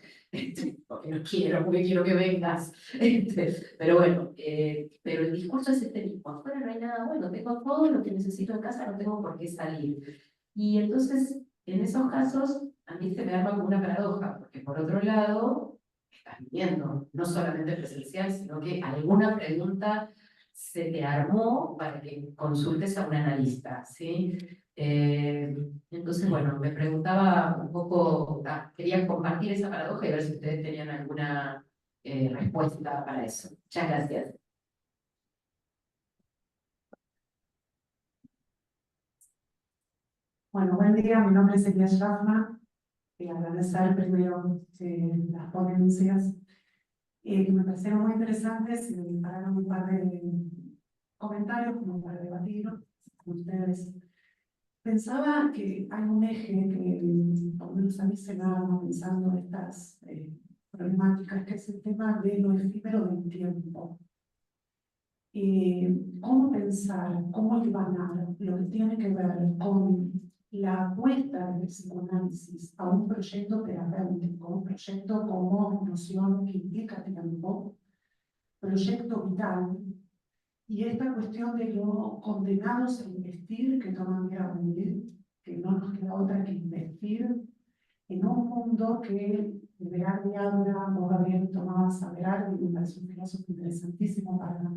Porque no quiero, porque quiero que vengas. Pero bueno, pero el discurso es este mismo, afuera no hay nada bueno, tengo todo lo que necesito en casa, no tengo por qué salir. Y entonces, en esos casos, a mí se me arma como una paradoja, porque por otro lado, estás viviendo, no solamente presencial, sino que alguna pregunta se te armó para que consultes a un analista, ¿sí? Entonces, bueno, me preguntaba un poco, quería compartir esa paradoja y ver si ustedes tenían alguna respuesta para eso. Muchas gracias. Bueno, buen día, mi nombre es Elia Shafma y agradecer primero las ponencias que me parecieron muy interesantes y me dispararon un par de comentarios como para debatir con ustedes. Pensaba que hay un eje que, por lo menos a mí se me va pensando estas problemáticas, que es el tema de lo efímero del tiempo. Cómo pensar, cómo hilvanar lo que tiene que ver con la apuesta del psicoanálisis a un proyecto terapéutico, un proyecto como noción que implica tiempo, proyecto vital, y esta cuestión de lo condenados a investir que todavía venir, que no nos queda otra que investir en un mundo que Berardi habla, vos Gabriel tomabas a Berardi, me parece un filósofo interesantísimo para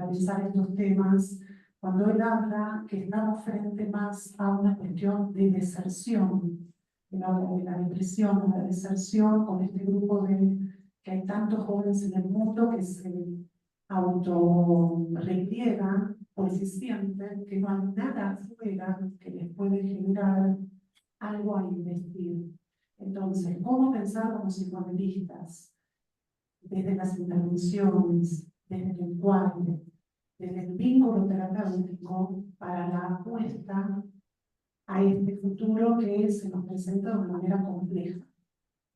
pensar estos temas, cuando él habla que estamos frente más a una cuestión de deserción, él habla de la depresión, de la deserción con este grupo de que hay tantos jóvenes en el mundo que se autorrepliegan porque sienten que no hay nada afuera que les puede generar algo a investir. Entonces, ¿cómo pensar como psicoanalistas desde las intervenciones, desde el lenguaje, desde el vínculo terapéutico para la apuesta a este futuro que se nos presenta de una manera compleja?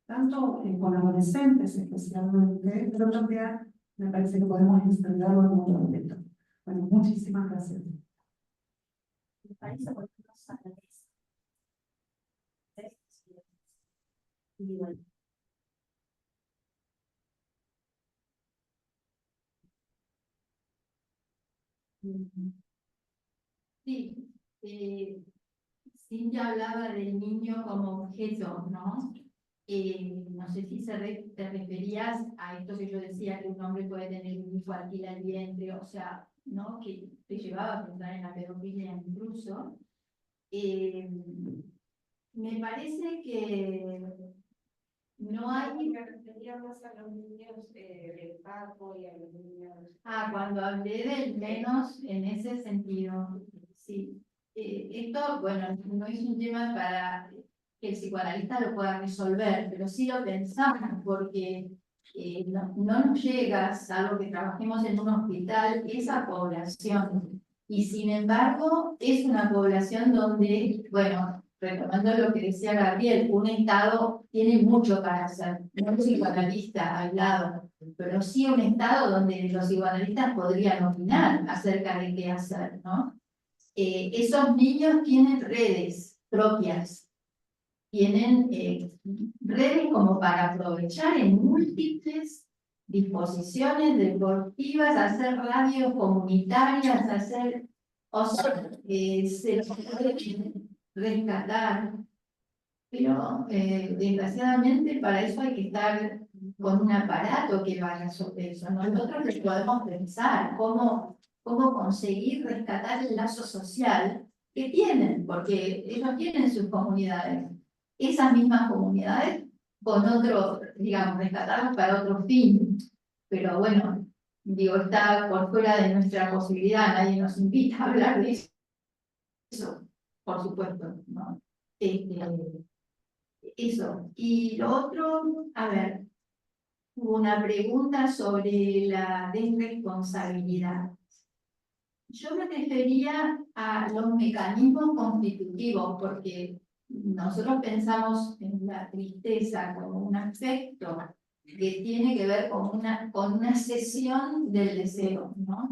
Tanto con adolescentes especialmente, pero también me parece que podemos extenderlo en otro ámbito. Bueno, muchísimas gracias. Me parece porque no sabes. Y bueno. Sí, Cintia hablaba del niño como objeto, ¿no? No sé si te referías a esto que yo decía, que un hombre puede tener un hijo alquila el vientre, o sea, ¿no? Que te llevaba a pensar en la pedofilia incluso. Me parece que no hay... Me refería más a los niños del Paco y a los niños... Cuando hablé del menos en ese sentido, sí. Esto, bueno, no es un tema para que el psicoanalista lo pueda resolver, pero sí lo pensamos porque no nos llega, salvo que trabajemos en un hospital, esa población. Y sin embargo, es una población donde, bueno, retomando lo que decía Gabriel, un Estado tiene mucho para hacer, no un psicoanalista aislado, pero sí un Estado donde los psicoanalistas podrían opinar acerca de qué hacer, ¿no? Esos niños tienen redes propias, tienen redes como para aprovechar en múltiples disposiciones deportivas, hacer radios comunitarias, hacer, o sea, se los puede rescatar, pero desgraciadamente para eso hay que estar con un aparato que vaya sobre eso. Nosotros les podemos pensar cómo conseguir rescatar el lazo social que tienen, porque ellos tienen sus comunidades. Esas mismas comunidades con otro, digamos, rescatarlas para otro fin. Pero bueno, digo, está por fuera de nuestra posibilidad, nadie nos invita a hablar de eso, por supuesto, ¿no? Eso. Y lo otro, a ver, hubo una pregunta sobre la desresponsabilidad. Yo me refería a los mecanismos constitutivos, porque nosotros pensamos en la tristeza como un aspecto que tiene que ver con una cesión del deseo, ¿no?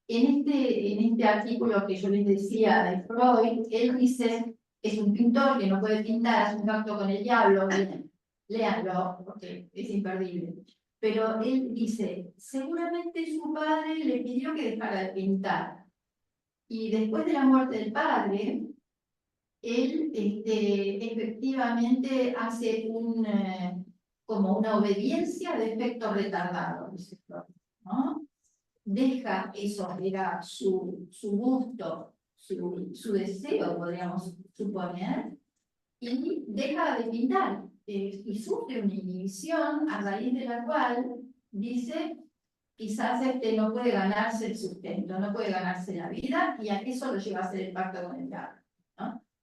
En este artículo que yo les decía de Freud, él dice, es un pintor que no puede pintar, hace un pacto con el diablo, léanlo, porque es imperdible. Pero él dice, seguramente su padre le pidió que dejara de pintar. Y después de la muerte del padre, él efectivamente hace como una obediencia de efecto retardado, dice Freud, ¿no? Deja eso, era su gusto, su deseo, podríamos suponer, y deja de pintar, y sufre una inhibición a raíz de la cual dice, quizás no puede ganarse el sustento, no puede ganarse la vida, y a eso lo lleva a hacer el pacto con el diablo, ¿no?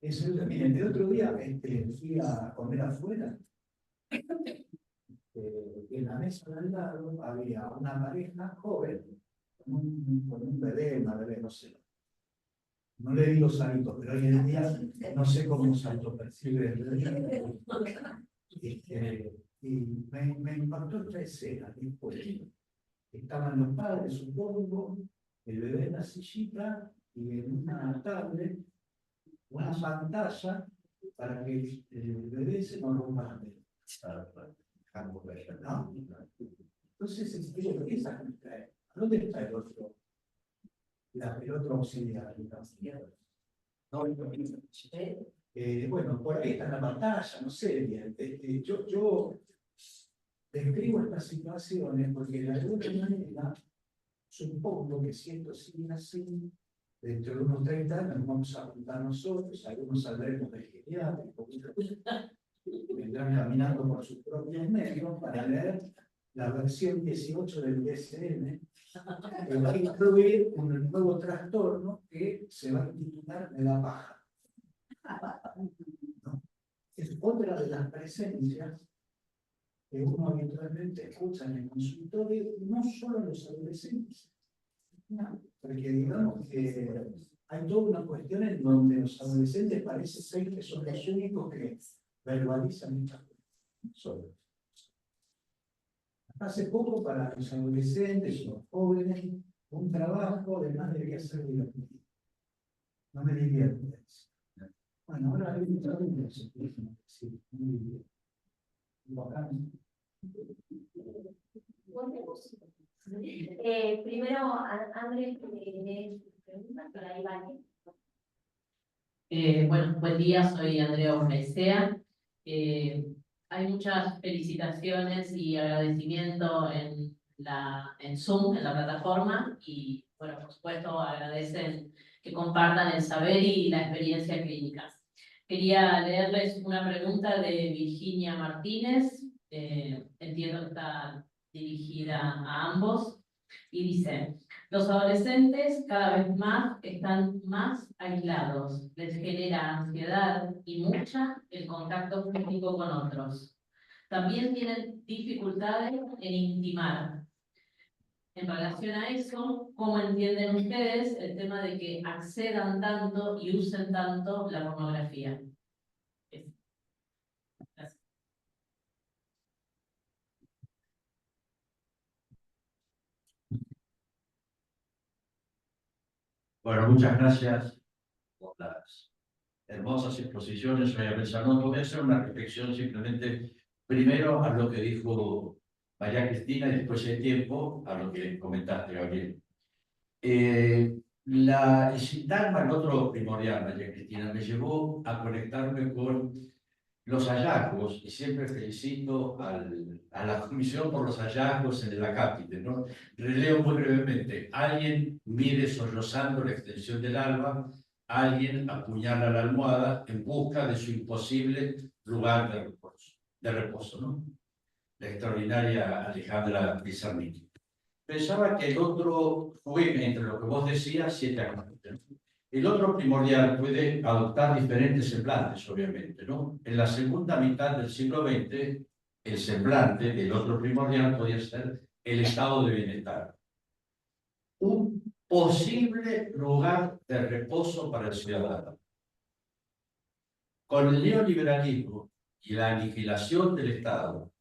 Miren, el otro día fui a comer afuera. En la mesa de al lado había una pareja joven con un bebé, una bebé, no sé. No le digo salto, pero hoy en día no sé cómo salto percibe el bebé. Y me impactó esta escena. Después estaban los padres, supongo, el bebé en la sillita y en una tablet, una pantalla para que el bebé se no rompa la mente. ¿No? Entonces, esa ¿dónde está el otro? El otro auxiliar. No, bueno, por ahí está en la pantalla, no sé bien. Yo describo estas situaciones porque de alguna manera supongo que si esto sigue así, dentro de unos 30 años vamos a juntar nosotros, algunos saldremos de geriátricos, vendrán caminando por sus propios medios para leer la versión 18 del DSM, que va a incluir un nuevo trastorno que se va a titular de la paja. ¿No? Es otra de las presencias que uno habitualmente escucha en el consultorio, no solo en los adolescentes, ¿no? Porque digamos que hay toda una cuestión en donde los adolescentes parece ser que son los únicos que verbalizan estas cosas. Hace poco para los adolescentes o los jóvenes, un trabajo además debería ser divertido. No me divierte. Bueno, ahora hay un trabajo que se puede decir, muy bien. Primero, Andrés, pregunta para Iván. Bueno, buen día, soy Andrea Ornaicea. Hay muchas felicitaciones y agradecimiento en Zoom, en la plataforma, y bueno, por supuesto agradecen que compartan el saber y la experiencia clínica. Quería leerles una pregunta de Virginia Martínez, entiendo que está dirigida a ambos, y dice: los adolescentes cada vez más están más aislados, les genera ansiedad y mucha el contacto físico con otros. También tienen dificultades en intimar. En relación a eso, ¿cómo entienden ustedes el tema de que accedan tanto y usen tanto la pornografía? Gracias. Bueno, muchas gracias por las hermosas exposiciones. Voy a hacer una reflexión simplemente, primero a lo que dijo María Cristina y después, si hay tiempo, a lo que comentaste, Gabriel. El sintagma, el otro primordial, María Cristina, me llevó a conectarme con los hallazgos, y siempre felicito a la Comisión por los hallazgos en el acápite, ¿no? Releo muy brevemente: alguien mide sollozando la extensión del alba, alguien apuñala la almohada en busca de su imposible lugar de reposo, ¿no? La extraordinaria Alejandra Pizarnik. Pensaba que el otro fue, entre lo que vos decías, 7 años. El otro primordial puede adoptar diferentes semblantes, obviamente, ¿no? En la segunda mitad del siglo XX, el semblante del otro primordial podía ser el estado de bienestar. Un posible lugar de reposo para el ciudadano. Con el neoliberalismo y la aniquilación del Estado,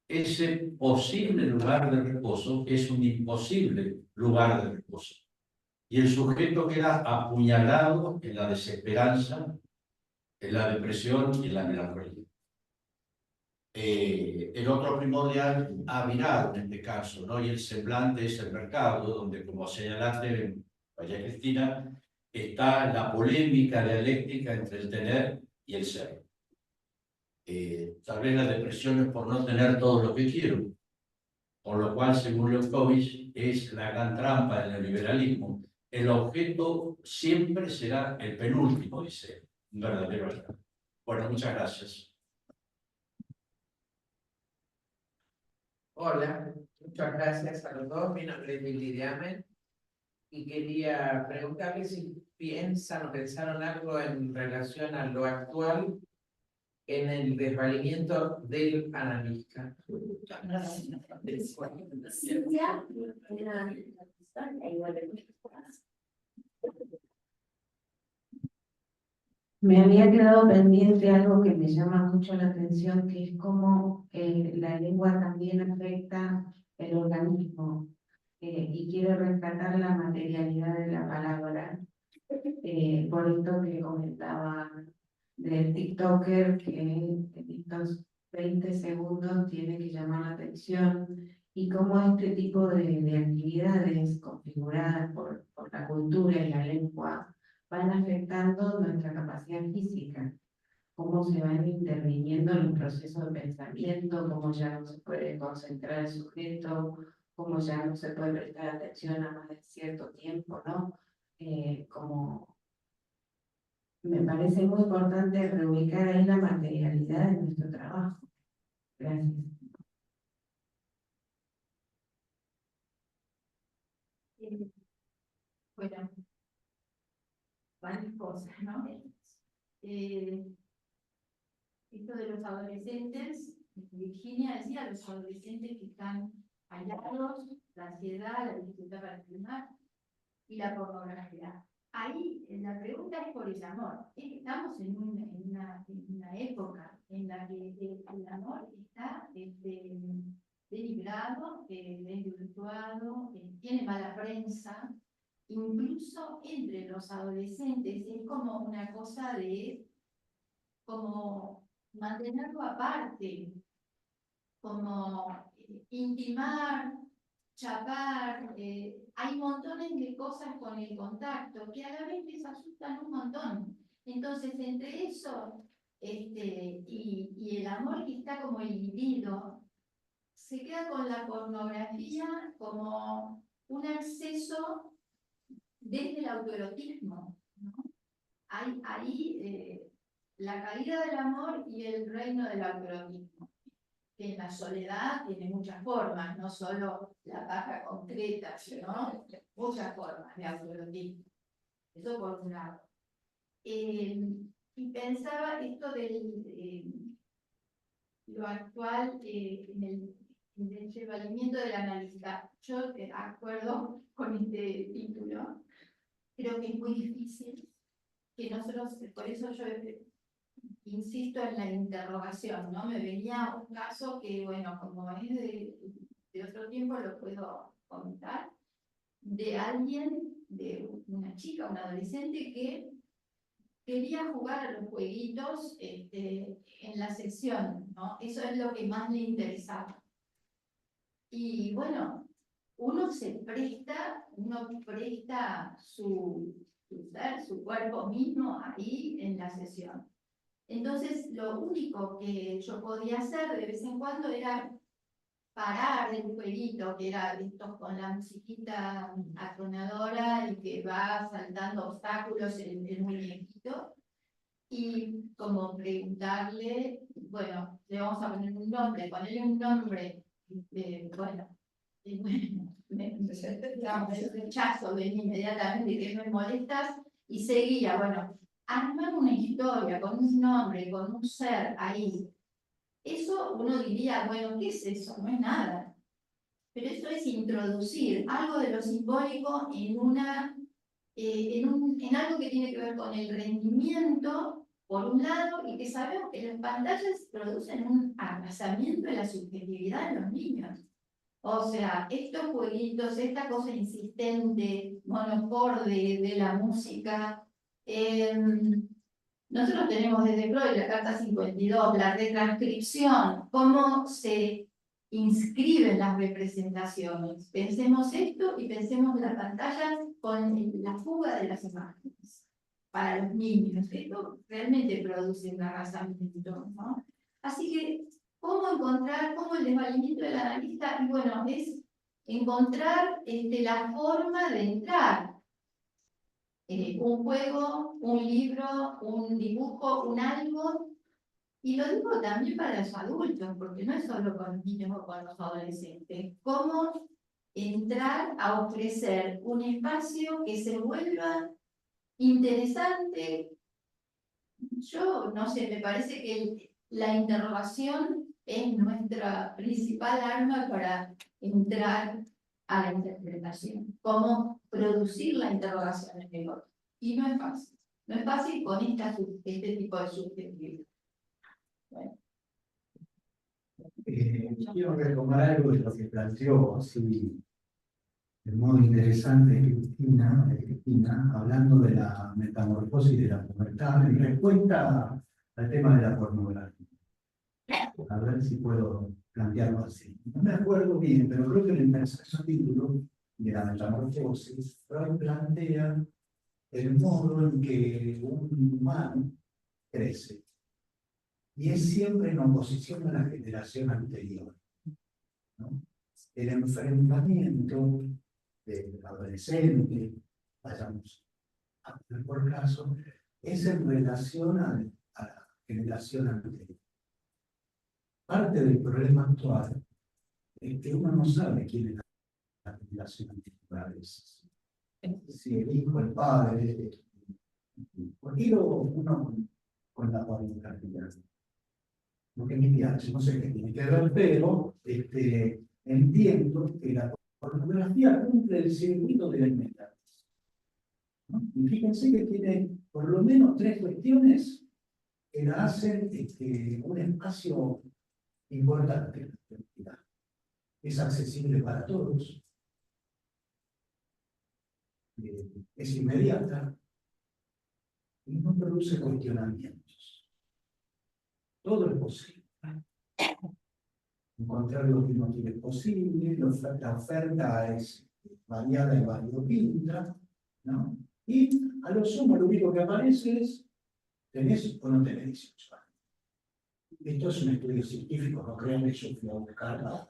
ese posible lugar de reposo es un imposible lugar de reposo. Y el sujeto queda apuñalado en la desesperanza, en la depresión y en la melancolía. El otro primordial ha virado en este caso, ¿no? Y el semblante es el mercado, donde, como señalaste, María Cristina, está la polémica dialéctica entre el tener y el ser. Tal vez la depresión es por no tener todo lo que quiero, por lo cual, según Leuckovich, es la gran trampa del neoliberalismo. El objeto siempre será el penúltimo, dice un verdadero alcalde. Bueno, muchas gracias. Hola, muchas gracias a los dos. Mi nombre es Lili Diamen. y quería preguntarle si piensan o pensaron algo en relación a lo actual en el desvalimiento del analista. Me había quedado pendiente algo que me llama mucho la atención, que es cómo la lengua también afecta el organismo. Y quiero rescatar la materialidad de la palabra, por esto que comentaba del TikToker, que en estos 20 segundos tiene que llamar la atención, y cómo este tipo de actividades configuradas por la cultura y la lengua van afectando nuestra capacidad física, cómo se van interviniendo en los procesos de pensamiento, cómo ya no se puede concentrar el sujeto, cómo ya no se puede prestar atención a más de cierto tiempo, ¿no? Como me parece muy importante reubicar ahí la materialidad de nuestro trabajo. Gracias. Bueno, varias cosas, ¿no? Esto de los adolescentes, Virginia decía, los adolescentes que están aislados, la ansiedad, la dificultad para filmar y la pornografía. Ahí la pregunta es por el amor. Estamos en una época en la que el amor está denigrado, desvirtuado, tiene mala prensa, incluso entre los adolescentes. Es como una cosa de como mantenerlo aparte, como intimar, chapar, hay montones de cosas con el contacto que a la vez les asustan un montón. Entonces, entre eso y el amor que está como inhibido, se queda con la pornografía como un acceso desde el autoerotismo, ¿no? Hay ahí la caída del amor y el reino del autoerotismo. Que en la soledad tiene muchas formas, no solo la paja concreta, sino muchas formas de autoerotismo. Eso por un lado. Y pensaba esto del lo actual en el desvalimiento del analista. Yo de acuerdo con este título, creo que es muy difícil que nosotros, por eso yo insisto en la interrogación, ¿no? Me venía un caso que, bueno, como es de otro tiempo, lo puedo comentar, de alguien, de una chica, una adolescente que quería jugar a los jueguitos en la sección, ¿no? Eso es lo que más le interesaba. Y bueno, uno presta su ser, su cuerpo mismo ahí en la sesión. Entonces, lo único que yo podía hacer de vez en cuando era parar el jueguito, que era estos con la musiquita atronadora y que va saltando obstáculos el muñequito, y como preguntarle, bueno, le vamos a poner un nombre, ponerle un nombre, bueno, el rechazo ven inmediatamente que me molestas, y seguía, bueno, armar una historia con un nombre, con un ser ahí. Eso uno diría, bueno, ¿qué es eso? No es nada. Pero eso es introducir algo de lo simbólico en algo que tiene que ver con el rendimiento, por un lado, y que sabemos que las pantallas producen un arrasamiento de la subjetividad de los niños. O sea, estos jueguitos, esta cosa insistente, monocorde de la música. Nosotros tenemos desde Freud la Carta 52, la retranscripción, cómo se inscriben las representaciones. Pensemos esto y pensemos las pantallas con la fuga de las imágenes para los niños. Esto realmente produce un arrasamiento, ¿no? Así que, ¿cómo encontrar, cómo el desvalimiento del analista? Y bueno, es encontrar la forma de entrar. Un juego, un libro, un dibujo, un algo. Y lo digo también para los adultos, porque no es solo con los niños o con los adolescentes. Cómo entrar a ofrecer un espacio que se vuelva interesante. Yo no sé, me parece que la interrogación es nuestra principal arma para entrar a la interpretación. Cómo producir la interrogación en el otro. Y no es fácil. No es fácil con este tipo de subjetividad. Bueno. Quiero retomar algo de lo que planteó así de modo interesante Cristina, hablando de la metamorfosis de la pubertad en respuesta al tema de la pornografía. A ver si puedo plantearlo así. No me acuerdo bien, pero creo que en el tercer capítulo de la metamorfosis, Freud plantea el modo en que un humano crece. Y es siempre en oposición a la generación anterior, ¿no? El enfrentamiento del adolescente, vayamos a poner por caso, es en relación a la generación anterior. Parte del problema actual es que uno no sabe quién es la generación anterior a veces. Si el hijo, el padre, ¿por qué uno con la pornografía? Porque yo no sé qué tiene que ver, pero entiendo que la pornografía cumple el circuito de la inmediatez, ¿no? Y fíjense que tiene por lo menos 3 cuestiones que la hacen un espacio importante. Es accesible para todos, es inmediata y no produce cuestionamientos. Todo es posible. Encontrar lo que no tiene posible, la oferta es variada y variopinta, ¿no? Y a lo sumo lo único que aparece es, ¿tenés o no tenés 18 años? Esto es un estudio científico, no crean que yo fui a buscar.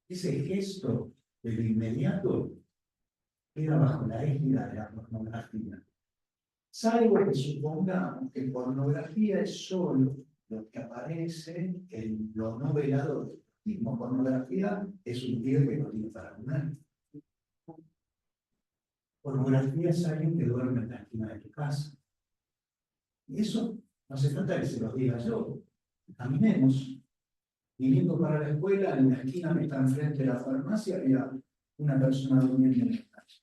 Ese gesto del inmediato queda bajo la égida de la pornografía. Salvo que supongamos que pornografía es solo lo que aparece en lo no velado del erotismo. Pornografía es un tío que no tiene para comer. Pornografía es alguien que duerme en la esquina de tu casa. Y eso no se trata de que se lo diga yo. Caminemos. Viniendo para la escuela, en la esquina que está enfrente de la farmacia, había una persona durmiendo en la calle.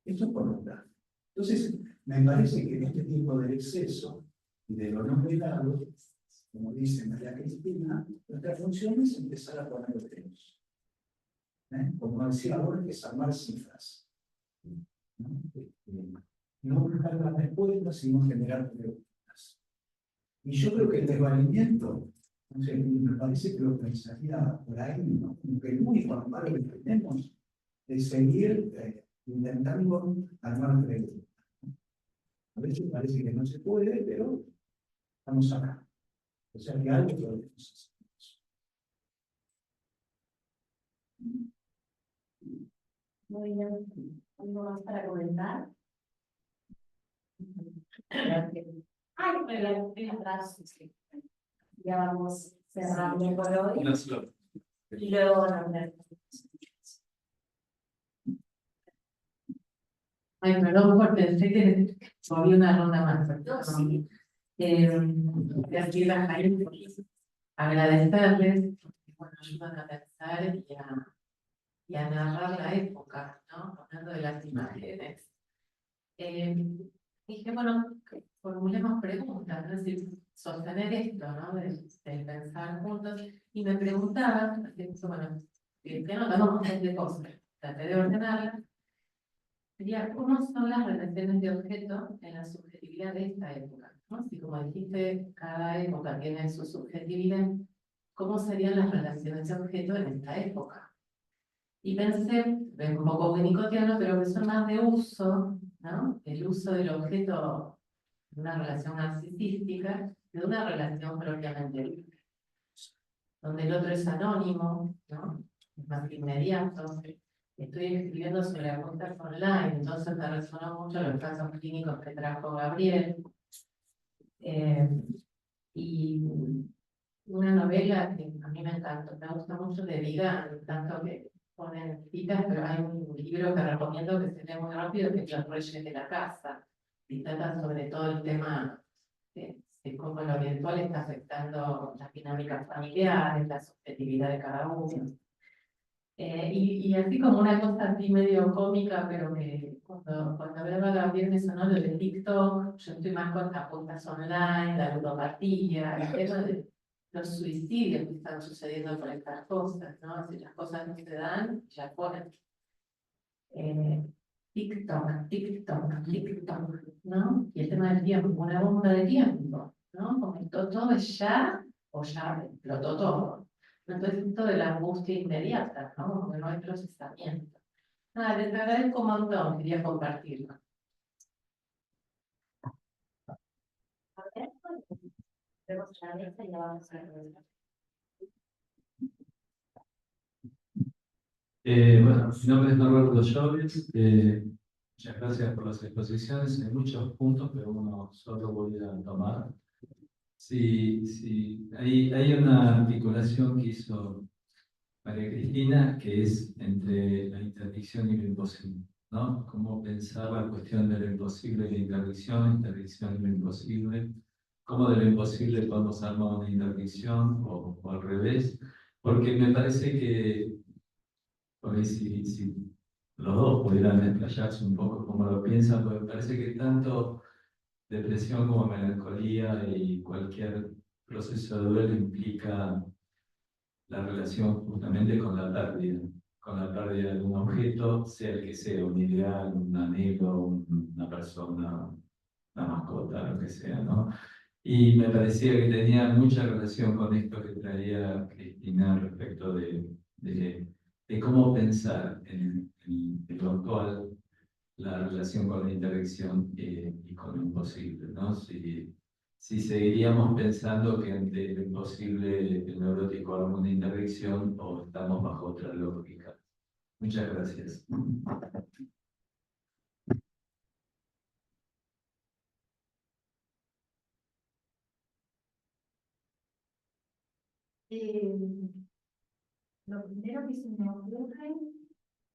Esto es pornografía. Entonces, me parece que en este tipo de exceso y de lo no velado, como dice María Cristina, nuestra función es empezar a poner frenos. Como decía Borges, armar cifras. No buscar las respuestas, sino generar preguntas. Y yo creo que el desvalimiento, me parece que lo pensaría por ahí, ¿no? Como que el único amparo que tenemos es seguir intentando armar preguntas. A veces parece que no se puede, pero estamos acá. O sea que algo podemos hacer. Muy bien. ¿Algo más para comentar? Ay, pero atrás. Ya vamos cerrando por hoy. Y luego nombrar. Ay, perdón, porque pensé que había una ronda más. No, sí. Aquí las hay, agradecerles, porque bueno, ayudan a pensar y a narrar la época, ¿no? Hablando de las imágenes. Dije, bueno, que formulemos preguntas, ¿no? Es decir, sostener esto, ¿no? De pensar juntos. Y me preguntaban, bueno, que notamos un montón de cosas, traté de ordenarlas. Sería, ¿cómo son las relaciones de objeto en la subjetividad de esta época? ¿No? Si como dijiste, cada época tiene su subjetividad, ¿cómo serían las relaciones de objeto en esta época? Y pensé, es un poco winnicottiano, pero que son más de uso, ¿no? El uso del objeto de una relación narcisística, de una relación propiamente libre, donde el otro es anónimo, ¿no? Es más inmediato. Estoy escribiendo sobre apuntes online, entonces me resonó mucho los casos clínicos que trajo Gabriel. Y una novela que a mí me encanta, me gusta mucho de vida, tanto que ponen citas, pero hay un libro que recomiendo que se lee muy rápido, que es Los Reyes de la Casa, y trata sobre todo el tema de cómo lo virtual está afectando las dinámicas familiares, la subjetividad de cada uno. Y así como una cosa así medio cómica, pero que cuando hablaba Gabriel me sonó lo de TikTok, yo estoy más con las apuestas online, la ludopatía, el tema de los suicidios que están sucediendo por estas cosas, ¿no? Si las cosas no se dan, ya ponen TikTok, TikTok, TikTok, ¿no? Y el tema del tiempo, una bomba de tiempo, ¿no? Como todo es ya o ya explotó todo. Entonces esto de la angustia inmediata, ¿no? Como que no hay procesamiento. Nada, les agradezco un montón, quería compartirlo. A ver, vemos la mesa y la vamos a ver. Bueno, mi nombre es Norberto Lloves. Muchas gracias por las exposiciones. Hay muchos puntos, pero uno solo voy a tomar. Sí, hay una articulación que hizo María Cristina, que es entre la interdicción y lo imposible, ¿no? Cómo pensar la cuestión de lo imposible y la interdicción y lo imposible, cómo de lo imposible podemos armar una interdicción o al revés, porque me parece que, por ahí si los dos pudieran explayarse un poco como lo piensan, porque me parece que tanto depresión como melancolía y cualquier proceso de duelo implica la relación justamente con la pérdida de un objeto, sea el que sea, un ideal, un anhelo, una persona, una mascota, lo que sea, ¿no? Y me parecía que tenía mucha relación con esto que traía Cristina respecto de cómo pensar en lo actual la relación con la interacción y con lo imposible, ¿no? Si seguiríamos pensando que ante lo imposible el neurótico haga una interacción o estamos bajo otra lógica. Muchas gracias. Lo primero que se me ocurre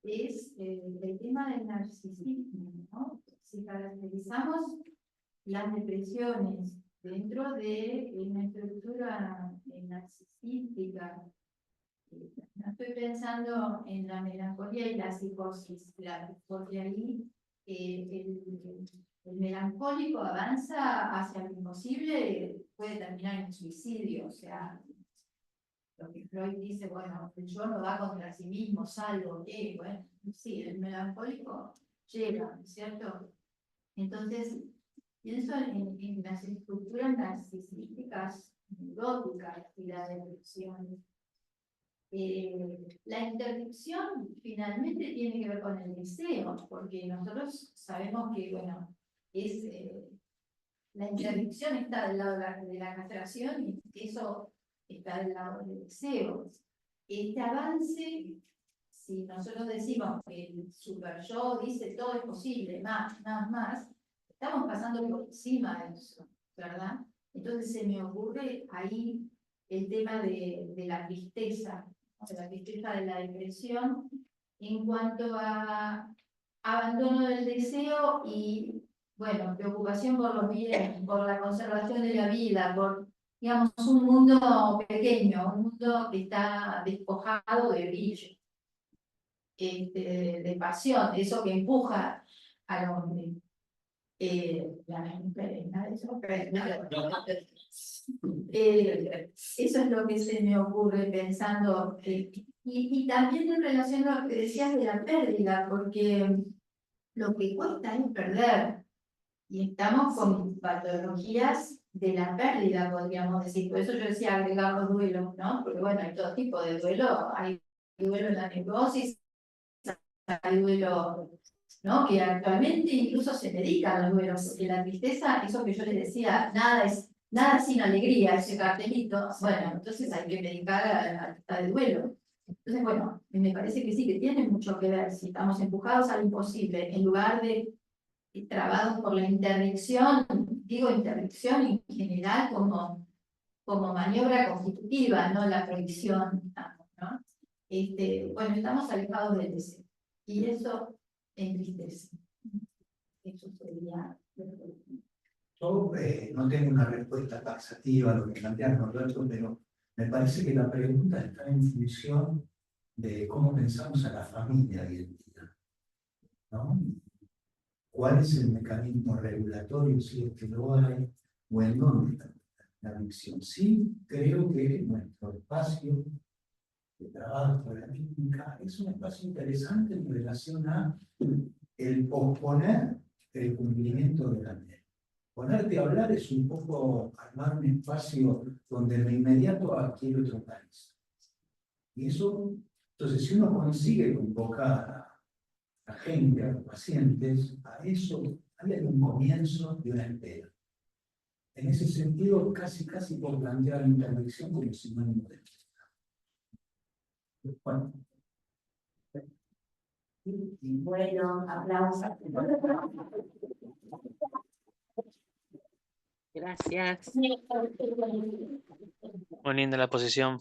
es el tema del narcisismo, ¿no? Si caracterizamos las depresiones dentro de una estructura narcisística, no estoy pensando en la melancolía y la psicosis, porque ahí el melancólico avanza hacia lo imposible, puede terminar en suicidio, o sea, lo que Freud dice, bueno, el yo no va contra sí mismo, salvo que, bueno, sí, el melancólico llega, ¿no es cierto? Entonces, pienso en las estructuras narcisísticas, neuróticas y la depresión. La interdicción finalmente tiene que ver con el deseo, porque nosotros sabemos que, bueno, la interdicción está del lado de la castración y eso está del lado del deseo. Este avance, si nosotros decimos que el super yo dice todo es posible, más, estamos pasando por encima de eso, ¿verdad? Entonces se me ocurre ahí el tema de la tristeza, de la tristeza de la depresión, en cuanto a abandono del deseo y, bueno, preocupación por los bienes, por la conservación de la vida, por, digamos, un mundo pequeño, un mundo que está despojado de brillo, de pasión, de eso que empuja al hombre. Eso es lo que se me ocurre pensando, y también en relación a lo que decías de la pérdida, porque lo que cuesta es perder, y estamos con patologías de la pérdida, podríamos decir. Por eso yo decía agregar los duelos, ¿no? Porque bueno, hay todo tipo de duelo, hay duelo en la neurosis, hay duelo, ¿no? Que actualmente incluso se dedican a los duelos, porque la tristeza, eso que yo les decía, nada sin alegría, ese cartelito, bueno, entonces hay que dedicar a la de duelo. Entonces, bueno, me parece que sí, que tiene mucho que ver, si estamos empujados al imposible, en lugar de trabados por la interdicción, digo interdicción en general como como maniobra constitutiva, no la prohibición, digamos, ¿no? Bueno, estamos alejados del deseo, y eso entristece. Eso sería... Yo no tengo una respuesta taxativa a lo que plantearon, Roberto, pero me parece que la pregunta está en función de cómo pensamos a la familia hoy en día, ¿no? ¿Cuál es el mecanismo regulatorio, si es que lo hay, o en dónde está la adicción? Sí, creo que nuestro espacio de trabajo, de la clínica, es un espacio interesante en relación a el posponer el cumplimiento de la ley. Ponerte a hablar es un poco armar un espacio donde de inmediato adquiere otro país. Y eso, entonces, si uno consigue convocar a gente, a los pacientes, a eso, hay un comienzo de una espera. En ese sentido, casi por plantear la interdicción como sinónimo de bueno. Bueno, aplausos. Gracias. Muy linda la posición.